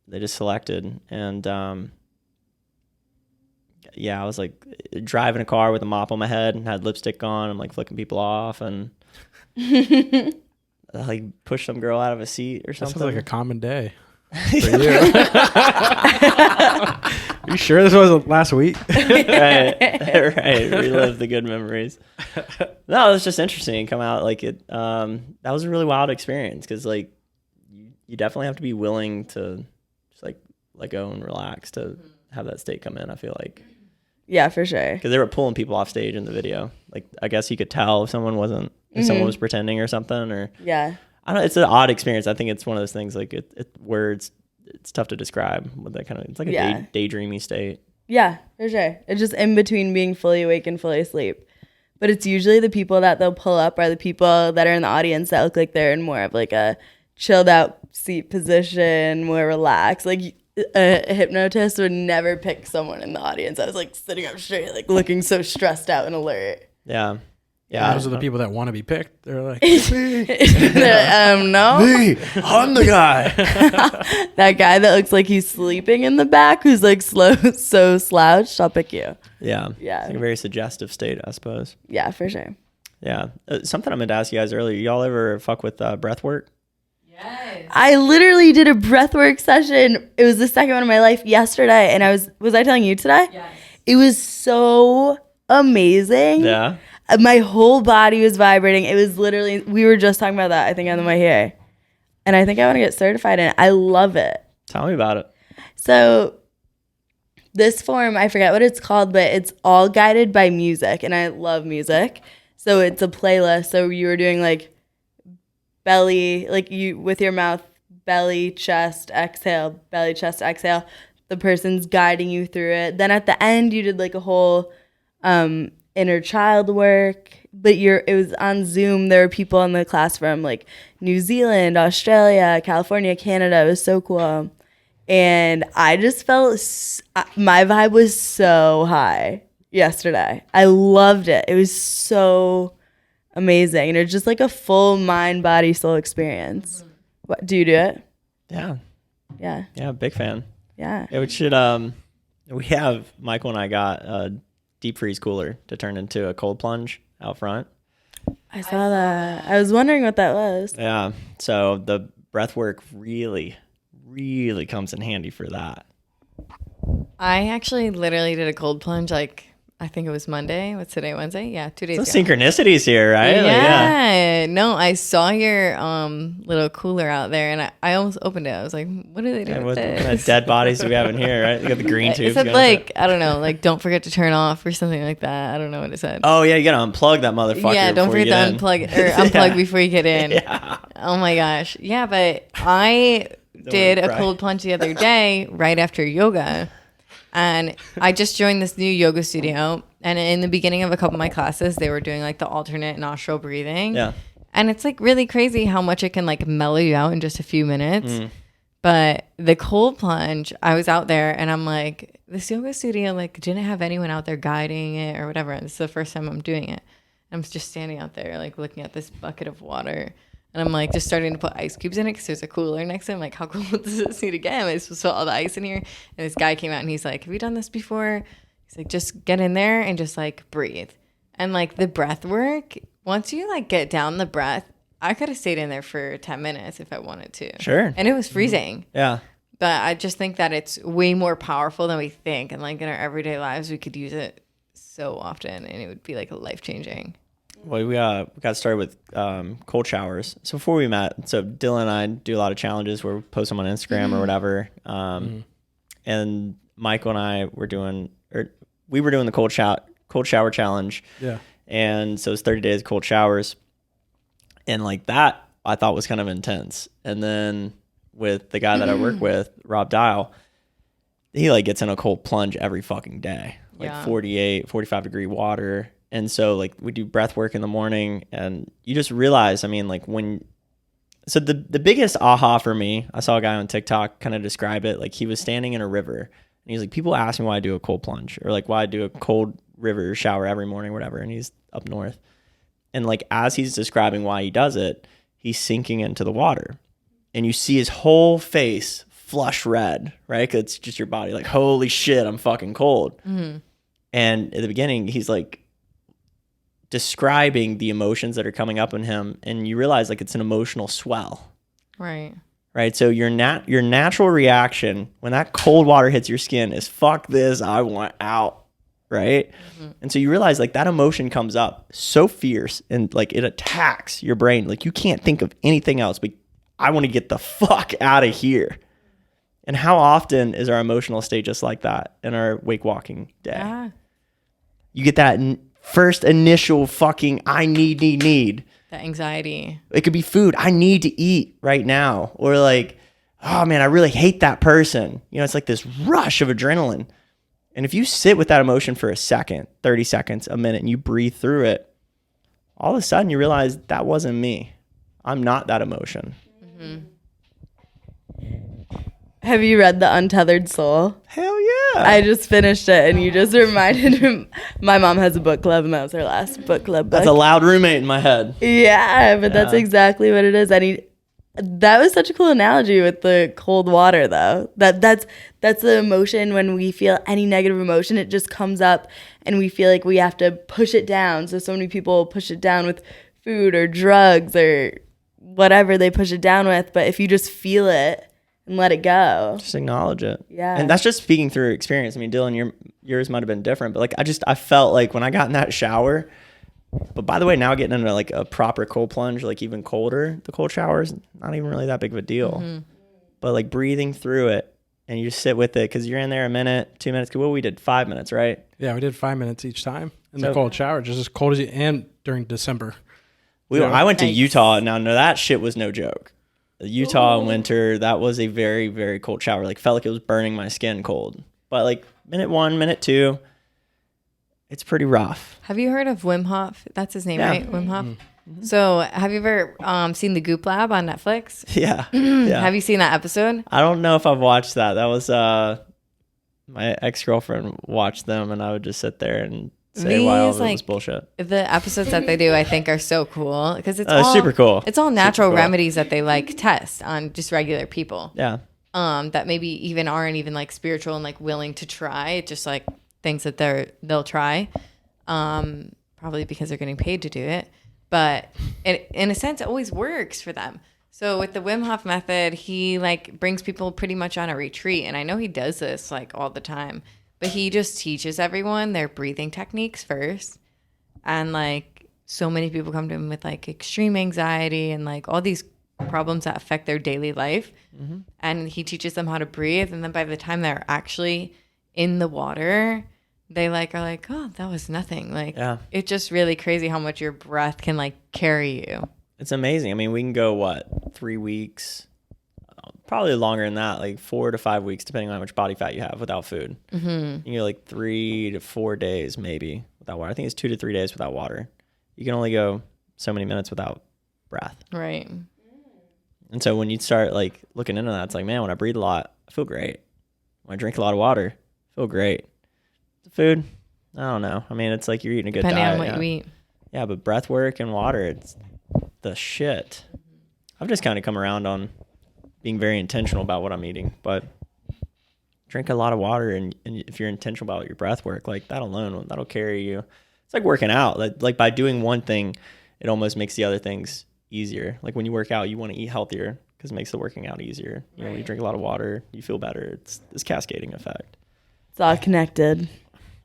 They just selected. And yeah, I was like driving a car with a mop on my head and had lipstick on. I'm like flicking people off and like push some girl out of a seat or something.
That sounds like a common day for you. Are you sure this wasn't last week?
Right. Relive the good memories. No, it was just interesting. Come out like it. That was a really wild experience because like you definitely have to be willing to just like let go and relax to have that state come in. I feel like.
Yeah, for sure.
Because they were pulling people off stage in the video. Like I guess you could tell if someone wasn't. If someone was pretending or something, or
yeah,
I don't know. It's an odd experience. I think it's one of those things like words. It's tough to describe what that kind of. It's like a daydreamy state.
Yeah, for sure. It's just in between being fully awake and fully asleep. But it's usually the people that they'll pull up are the people that are in the audience that look like they're in more of like a chilled out seat position, more relaxed. Like a hypnotist would never pick someone in the audience. I was like sitting up straight, like looking so stressed out and alert.
Yeah.
Yeah, those are the people that want to be picked. They're like,
no.
Me, I'm the guy.
That guy that looks like he's sleeping in the back, who's like so slouched, I'll pick you.
Yeah.
Yeah.
It's like a very suggestive state, I suppose.
Yeah, for sure.
Yeah. Something I meant to ask you guys earlier. Y'all ever fuck with breath work?
Yes.
I literally did a breathwork session. It was the second one of my life yesterday, and was I telling you today?
Yes.
It was so amazing.
Yeah.
My whole body was vibrating. It was literally, we were just talking about that, I think, on the way here. And I think I want to get certified in it. I love it.
Tell me about it.
So this form, I forget what it's called, but it's all guided by music. And I love music. So it's a playlist. So you were doing like belly, like you with your mouth, belly, chest, exhale, belly, chest, exhale. The person's guiding you through it. Then at the end, you did like a whole inner child work, but it was on Zoom. There were people in the class from like New Zealand, Australia, California, Canada. It was so cool. And I just felt my vibe was so high yesterday. I loved it. It was so amazing. And it was just like a full mind, body, soul experience. What, do you do it?
Yeah.
Yeah.
Yeah, big fan.
Yeah.
Yeah, we should we have Michael and I got a deep freeze cooler to turn into a cold plunge out front.
I saw that. I was wondering what that was.
Yeah. So the breath work really comes in handy for that.
I actually literally did a cold plunge like I think it was Monday. What's today? Wednesday? Yeah, 2 days ago.
Some synchronicities here, right?
Yeah. No, I saw your little cooler out there, and I almost opened it. I was like, "What are they doing with
What
this?"
kind of dead bodies do we have in here, right? You got the green tubes.
It said like I don't know, like don't forget to turn off or something like that. I don't know what it said.
Oh yeah, you gotta unplug that motherfucker.
Yeah, don't forget to unplug before you get in.
Yeah.
Oh my gosh. Yeah, but I did a cold plunge the other day right after yoga. And I just joined this new yoga studio. And in the beginning of a couple of my classes, they were doing like the alternate nostril breathing.
Yeah.
And it's like really crazy how much it can like mellow you out in just a few minutes. But the cold plunge, I was out there and I'm like, this yoga studio like didn't have anyone out there guiding it or whatever. This is the first time I'm doing it. I'm just standing out there like looking at this bucket of water. And I'm like just starting to put ice cubes in it because there's a cooler next to him. Like, how cool does this need to get? Am I supposed to put all the ice in here? And this guy came out and he's like, have you done this before? He's like, just get in there and just like breathe. And like the breath work, once you like get down the breath, I could have stayed in there for 10 minutes if I wanted to.
Sure.
And it was freezing.
Yeah.
But I just think that it's way more powerful than we think. And like in our everyday lives, we could use it so often and it would be like life-changing.
Well, we got started with cold showers. So before we met, so Dylan and I do a lot of challenges where we post them on Instagram or whatever. And Michael and I were doing the cold shower challenge.
Yeah.
And so it's 30 days cold showers. And like that, I thought was kind of intense. And then with the guy that I work with, Rob Dial, he like gets in a cold plunge every fucking day, like 48, 45 degree water. And so like we do breath work in the morning and you just realize, I mean, like so the biggest aha for me, I saw a guy on TikTok kind of describe it. Like he was standing in a river and he's like, people ask me why I do a cold plunge or like why I do a cold river shower every morning, whatever. And he's up north. And like, as he's describing why he does it, he's sinking into the water and you see his whole face flush red, right? 'Cause it's just your body like, holy shit, I'm fucking cold. And at the beginning, he's like, describing the emotions that are coming up in him and you realize like it's an emotional swell,
right?
So your natural reaction when that cold water hits your skin is fuck this, I want out, right? And so you realize like that emotion comes up so fierce and like it attacks your brain, like you can't think of anything else but I want to get the fuck out of here. And how often is our emotional state just like that in our wake walking day? You get that first initial fucking I need.
That anxiety.
It could be food. I need to eat right now. Or like, oh man, I really hate that person. You know, it's like this rush of adrenaline. And if you sit with that emotion for a second, 30 seconds, a minute, and you breathe through it, all of a sudden you realize that wasn't me. I'm not that emotion.
Have you read The Untethered Soul?
Hell yeah.
I just finished it, and you just reminded me. My mom has a book club, and that was her last book club book.
That's a loud roommate in my head.
Yeah, but that's exactly what it is. That was such a cool analogy with the cold water, though. That's the emotion when we feel any negative emotion, it just comes up, and we feel like we have to push it down. So many people push it down with food or drugs or whatever they push it down with. But if you just feel it and let it go.
Just acknowledge it.
Yeah.
And that's just speaking through experience. I mean, Dylan, yours might have been different, but like I felt like when I got in that shower, but by the way, now getting into like a proper cold plunge, like even colder, the cold shower is not even really that big of a deal. But like breathing through it and you just sit with it because you're in there a minute, 2 minutes. Well, we did 5 minutes, right?
Yeah, we did 5 minutes each time in the cold shower, just as cold as you, and during December.
I went to Utah. Now, no, that shit was no joke. Utah in winter, that was a very, very cold shower. Like felt like it was burning my skin cold. But like minute 1, minute 2, it's pretty rough.
Have you heard of Wim Hof? That's his name,
Yeah.
right? Wim Hof. So, have you ever seen the Goop Lab on Netflix?
Yeah. Yeah.
Have you seen that episode?
I don't know if I've watched that. That was my ex-girlfriend watched them, and I would just sit there and say why all of it was bullshit.
The episodes that they do, I think, are so cool because it's
super cool.
It's all natural
cool.
remedies that they like test on just regular people.
Yeah.
That maybe even aren't even like spiritual and like willing to try. It's just like things that they'll try, probably because they're getting paid to do it. But in a sense, it always works for them. So with the Wim Hof Method, he like brings people pretty much on a retreat, and I know he does this like all the time. But he just teaches everyone their breathing techniques first, and like so many people come to him with like extreme anxiety and like all these problems that affect their daily life. Mm-hmm. And he teaches them how to breathe. And then by the time they're actually in the water, they like are like, oh, that was nothing. Like, it's just really crazy how much your breath can like carry you.
It's amazing. I mean, we can go 3 weeks, probably longer than that, like 4 to 5 weeks, depending on how much body fat you have without food. Mm-hmm. You can go like 3 to 4 days maybe without water. I think it's 2 to 3 days without water. You can only go so many minutes without breath.
Right.
And so when you start like looking into that, it's like, man, when I breathe a lot, I feel great. When I drink a lot of water, I feel great. The food, I don't know. I mean, it's like you're eating a good diet.
Depending on what you eat.
Yeah, but breath work and water, it's the shit. I've just kind of come around on being very intentional about what I'm eating, but drink a lot of water, and if you're intentional about your breath work, like that alone, that'll carry you. It's like working out. Like by doing one thing, it almost makes the other things easier. Like when you work out, you want to eat healthier because it makes the working out easier. You know, when you drink a lot of water, you feel better. It's this cascading effect.
It's all connected.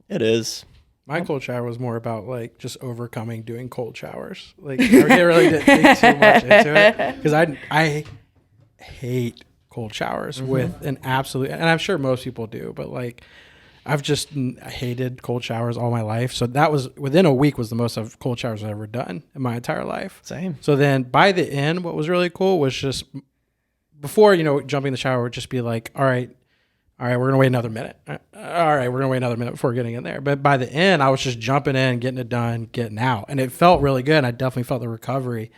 It is.
My cold shower was more about like just overcoming doing cold showers. Like I really didn't think too much into it because I hate cold showers with an absolute, and I'm sure most people do, but like I've just hated cold showers all my life. So that was within a week was the most of cold showers I've ever done in my entire life.
Same.
So then by the end, what was really cool was just before, jumping in the shower would just be like, all right, we're going to wait another minute. All right, we're going to wait another minute before getting in there. But by the end, I was just jumping in, getting it done, getting out. And it felt really good. I definitely felt the recovery.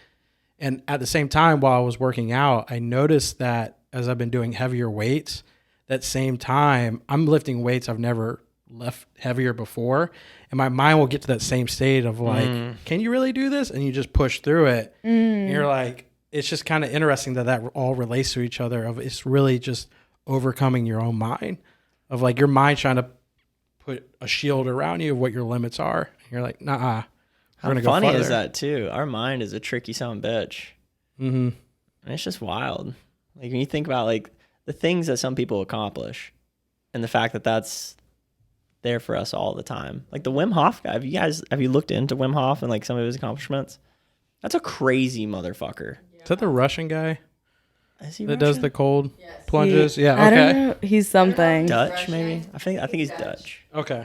And at the same time, while I was working out, I noticed that as I've been doing heavier weights, that same time, I'm lifting weights I've never left heavier before. And my mind will get to that same state of like, can you really do this? And you just push through it. And you're like, it's just kind of interesting that all relates to each other. It's really just overcoming your own mind of like your mind trying to put a shield around you of what your limits are. And you're like, nah,
we're going to go farther. How funny is that too? Our mind is a tricky son of a bitch. Mm-hmm. And it's just wild. Like when you think about like the things that some people accomplish and the fact that that's there for us all the time. Like the Wim Hof guy, have you looked into Wim Hof and like some of his accomplishments? That's a crazy motherfucker.
Yeah. Is that the Russian guy?
Is he
that
Russian?
does the cold plunges? Yeah, okay.
I don't know. He's something.
Dutch, maybe? I think he's Dutch.
Okay.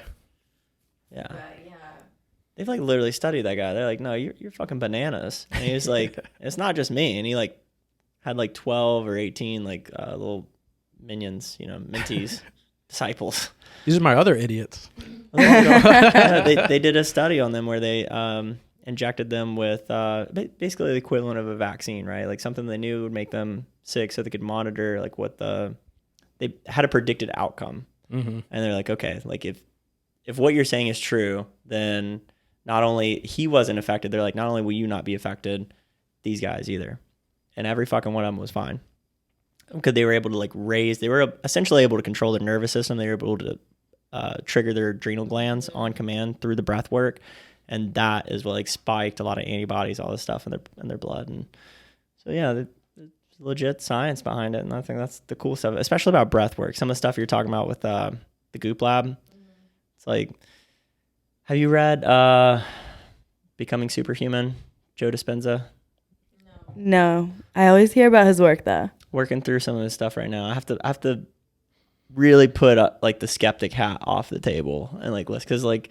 Yeah. They've like literally studied that guy. They're like, no, you're fucking bananas. And he was like, it's not just me. And he like had like 12 or 18 like little minions, mentees, disciples.
These are my other idiots.
They did a study on them where they injected them with basically the equivalent of a vaccine, right? Like something they knew would make them sick, so they could monitor like they had a predicted outcome. Mm-hmm. And they're like, okay, like if what you're saying is true, then not only he wasn't affected, they're like, not only will you not be affected, these guys either. And every fucking one of them was fine because they were able to like they were essentially able to control their nervous system. They were able to trigger their adrenal glands on command through the breath work. And that is what like spiked a lot of antibodies, all this stuff in their blood. And so, yeah, there's legit science behind it. And I think that's the cool stuff, especially about breath work. Some of the stuff you're talking about with the Goop Lab. It's like, have you read Becoming Superhuman, Joe Dispenza?
No. I always hear about his work though.
Working through some of his stuff right now. I have to really put like the skeptic hat off the table and like listen, because like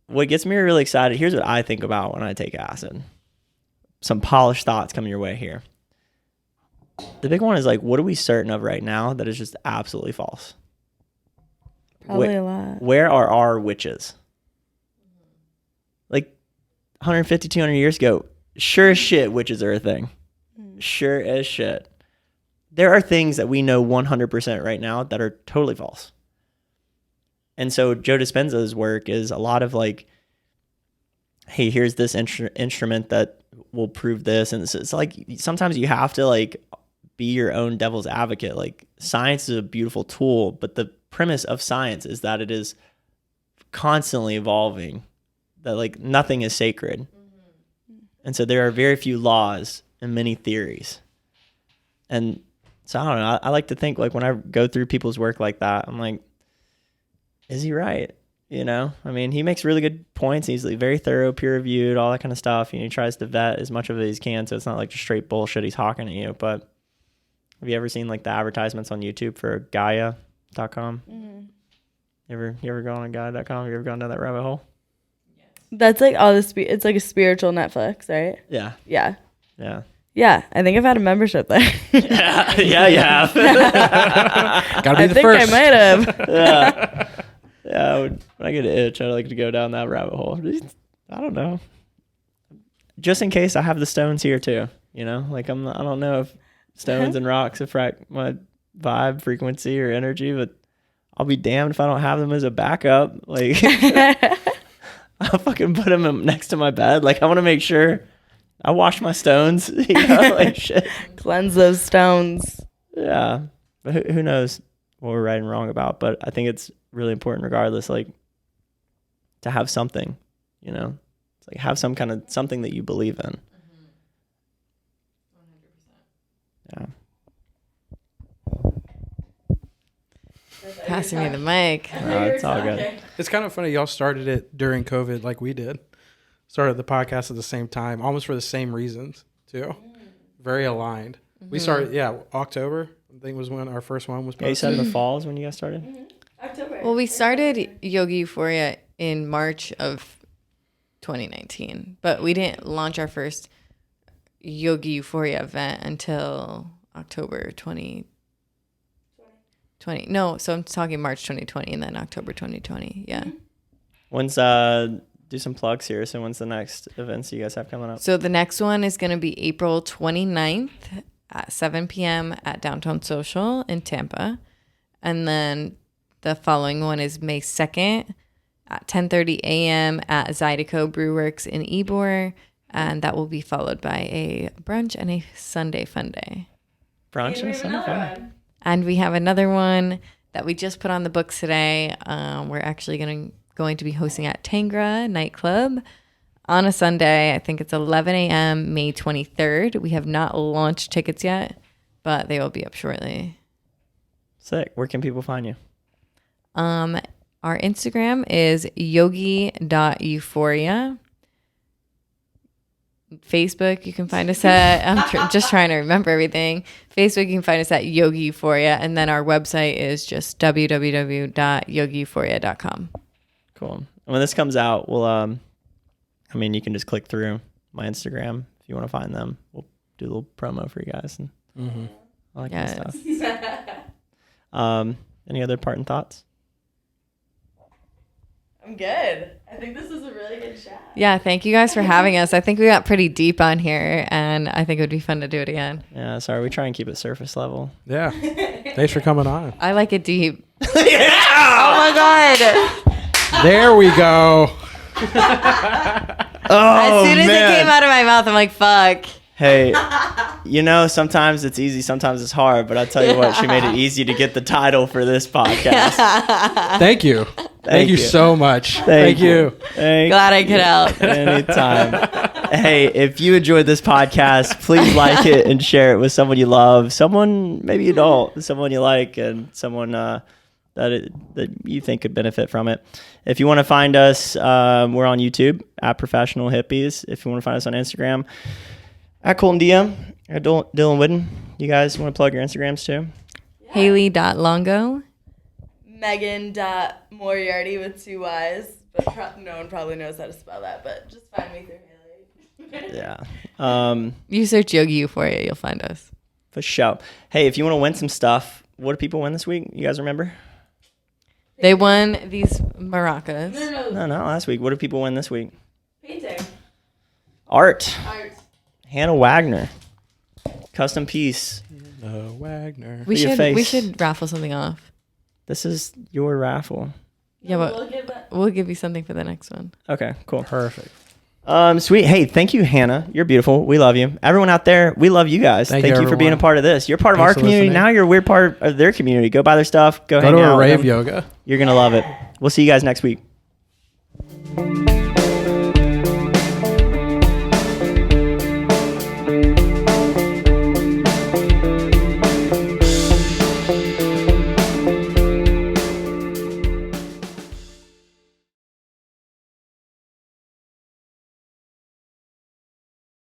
what gets me really excited, here's what I think about when I take acid. Some polished thoughts coming your way here. The big one is like, what are we certain of right now that is just absolutely false?
Probably a lot.
Where are our witches? 150, 200 years ago, sure as shit, witches are a thing. Sure as shit. There are things that we know 100% right now that are totally false. And so Joe Dispenza's work is a lot of like, hey, here's this instrument that will prove this. And it's like, sometimes you have to like be your own devil's advocate. Like, science is a beautiful tool, but the premise of science is that it is constantly evolving, that like nothing is sacred. And so there are very few laws and many theories. And so I don't know, I like to think like when I go through people's work like that, I'm like, is he right? You know, I mean, he makes really good points. He's like very thorough, peer reviewed, all that kind of stuff. And he tries to vet as much of it as he can. So it's not like just straight bullshit he's talking at you. But have you ever seen like the advertisements on YouTube for Gaia.com? You ever go on Gaia.com? Have you ever gone down that rabbit hole?
That's like all the it's like a spiritual Netflix, right?
Yeah.
Yeah.
Yeah.
Yeah, I think I've had a membership there.
Yeah, you have.
Gotta be the
I
first.
think I might have.
Yeah. Yeah, when I get an itch, I like to go down that rabbit hole. I don't know. Just in case I have the stones here too, you know? Like I don't know if stones and rocks affect my vibe, frequency, or energy, but I'll be damned if I don't have them as a backup. Like I'll fucking put them next to my bed. Like I want to make sure I wash my stones, you know, like shit.
Cleanse those stones.
Yeah. But who knows what we're right and wrong about, but I think it's really important regardless, like to have something, you know, it's like have some kind of something that you believe in. 100%. Yeah.
Passing me the mic.
It's all good.
It's kind of funny. Y'all started it during COVID like we did. Started the podcast at the same time, almost for the same reasons too. Very aligned. We started, October, I think was when our first one was posted.
Yeah, you said in the fall is when you guys started?
October.
Well, we started Yogi Euphoria in March of 2019, but we didn't launch our first Yogi Euphoria event until October 2020. No, so I'm talking March 2020 and then October 2020. Yeah.
When's do some plugs here. So when's the next events you guys have coming up?
So the next one is going to be April 29th at 7 p.m. at Downtown Social in Tampa. And then the following one is May 2nd at 10:30 a.m. at Zydeco Brewworks in Ybor. And that will be followed by a brunch and a Sunday fun day.
Brunch and Sunday fun.
And we have another one that we just put on the books today. We're actually going to be hosting at Tangra nightclub on a Sunday. I think it's 11 a.m. May 23rd. We have not launched tickets yet, but they will be up shortly.
Sick. Where can people find you?
Our Instagram is yogi.euphoria. Facebook, you can find us at, I'm just trying to remember everything. Facebook, you can find us at Yogi Euphoria. And then our website is just www.yogieuphoria.com.
Cool. And when this comes out, we'll, you can just click through my Instagram if you want to find them. We'll do a little promo for you guys and all that kind of stuff. Any other parting thoughts?
I'm good. I think this is a really good chat.
Yeah, thank you guys for having us. I think we got pretty deep on here, and I think it would be fun to do it again.
Yeah, sorry. We try and keep it surface level.
Yeah. Thanks for coming on.
I like it deep.
Yeah!
Oh, my God.
There we go.
Oh,
As soon as it came out of my mouth, I'm like, fuck.
Hey, sometimes it's easy, sometimes it's hard, but I'll tell you what, she made it easy to get the title for this podcast.
Thank you. Thank you so much. Thank you.
Glad I could help.
Anytime. Hey, if you enjoyed this podcast, please like it and share it with someone you love, someone maybe you don't, someone you like, and someone that you think could benefit from it. If you want to find us, we're on YouTube at Professional Hippies. If you want to find us on Instagram, at Colton DM, at Dylan Whidden. You guys want to plug your Instagrams too?
Yeah. Haley.Longo.
Megan.Moriarty with 2 Y's. But no one probably knows how to spell that, but just find me through Haley.
Yeah.
You search Yogi Euphoria, you'll find us.
For sure. Hey, if you want to win some stuff, what do people win this week? You guys remember?
They won these maracas.
No, not last week. What do people win this week?
Painting.
Art. Hannah Wagner. Custom piece.
Wagner.
We
your
should
face.
raffle something off.
This is your raffle.
Yeah, but we'll give you something for the next one.
Okay, cool.
Perfect.
Sweet. Hey, thank you, Hannah. You're beautiful. We love you. Everyone out there, we love you guys. Thank you for being a
everyone.
part of this. You're part of
Thanks
our
for
community.
listening.
Now you're a weird part of their community. Go buy their stuff. Go
Go
hang
to
out
a
with
Rave
them.
Yoga.
You're going to love it. We'll see you guys next week.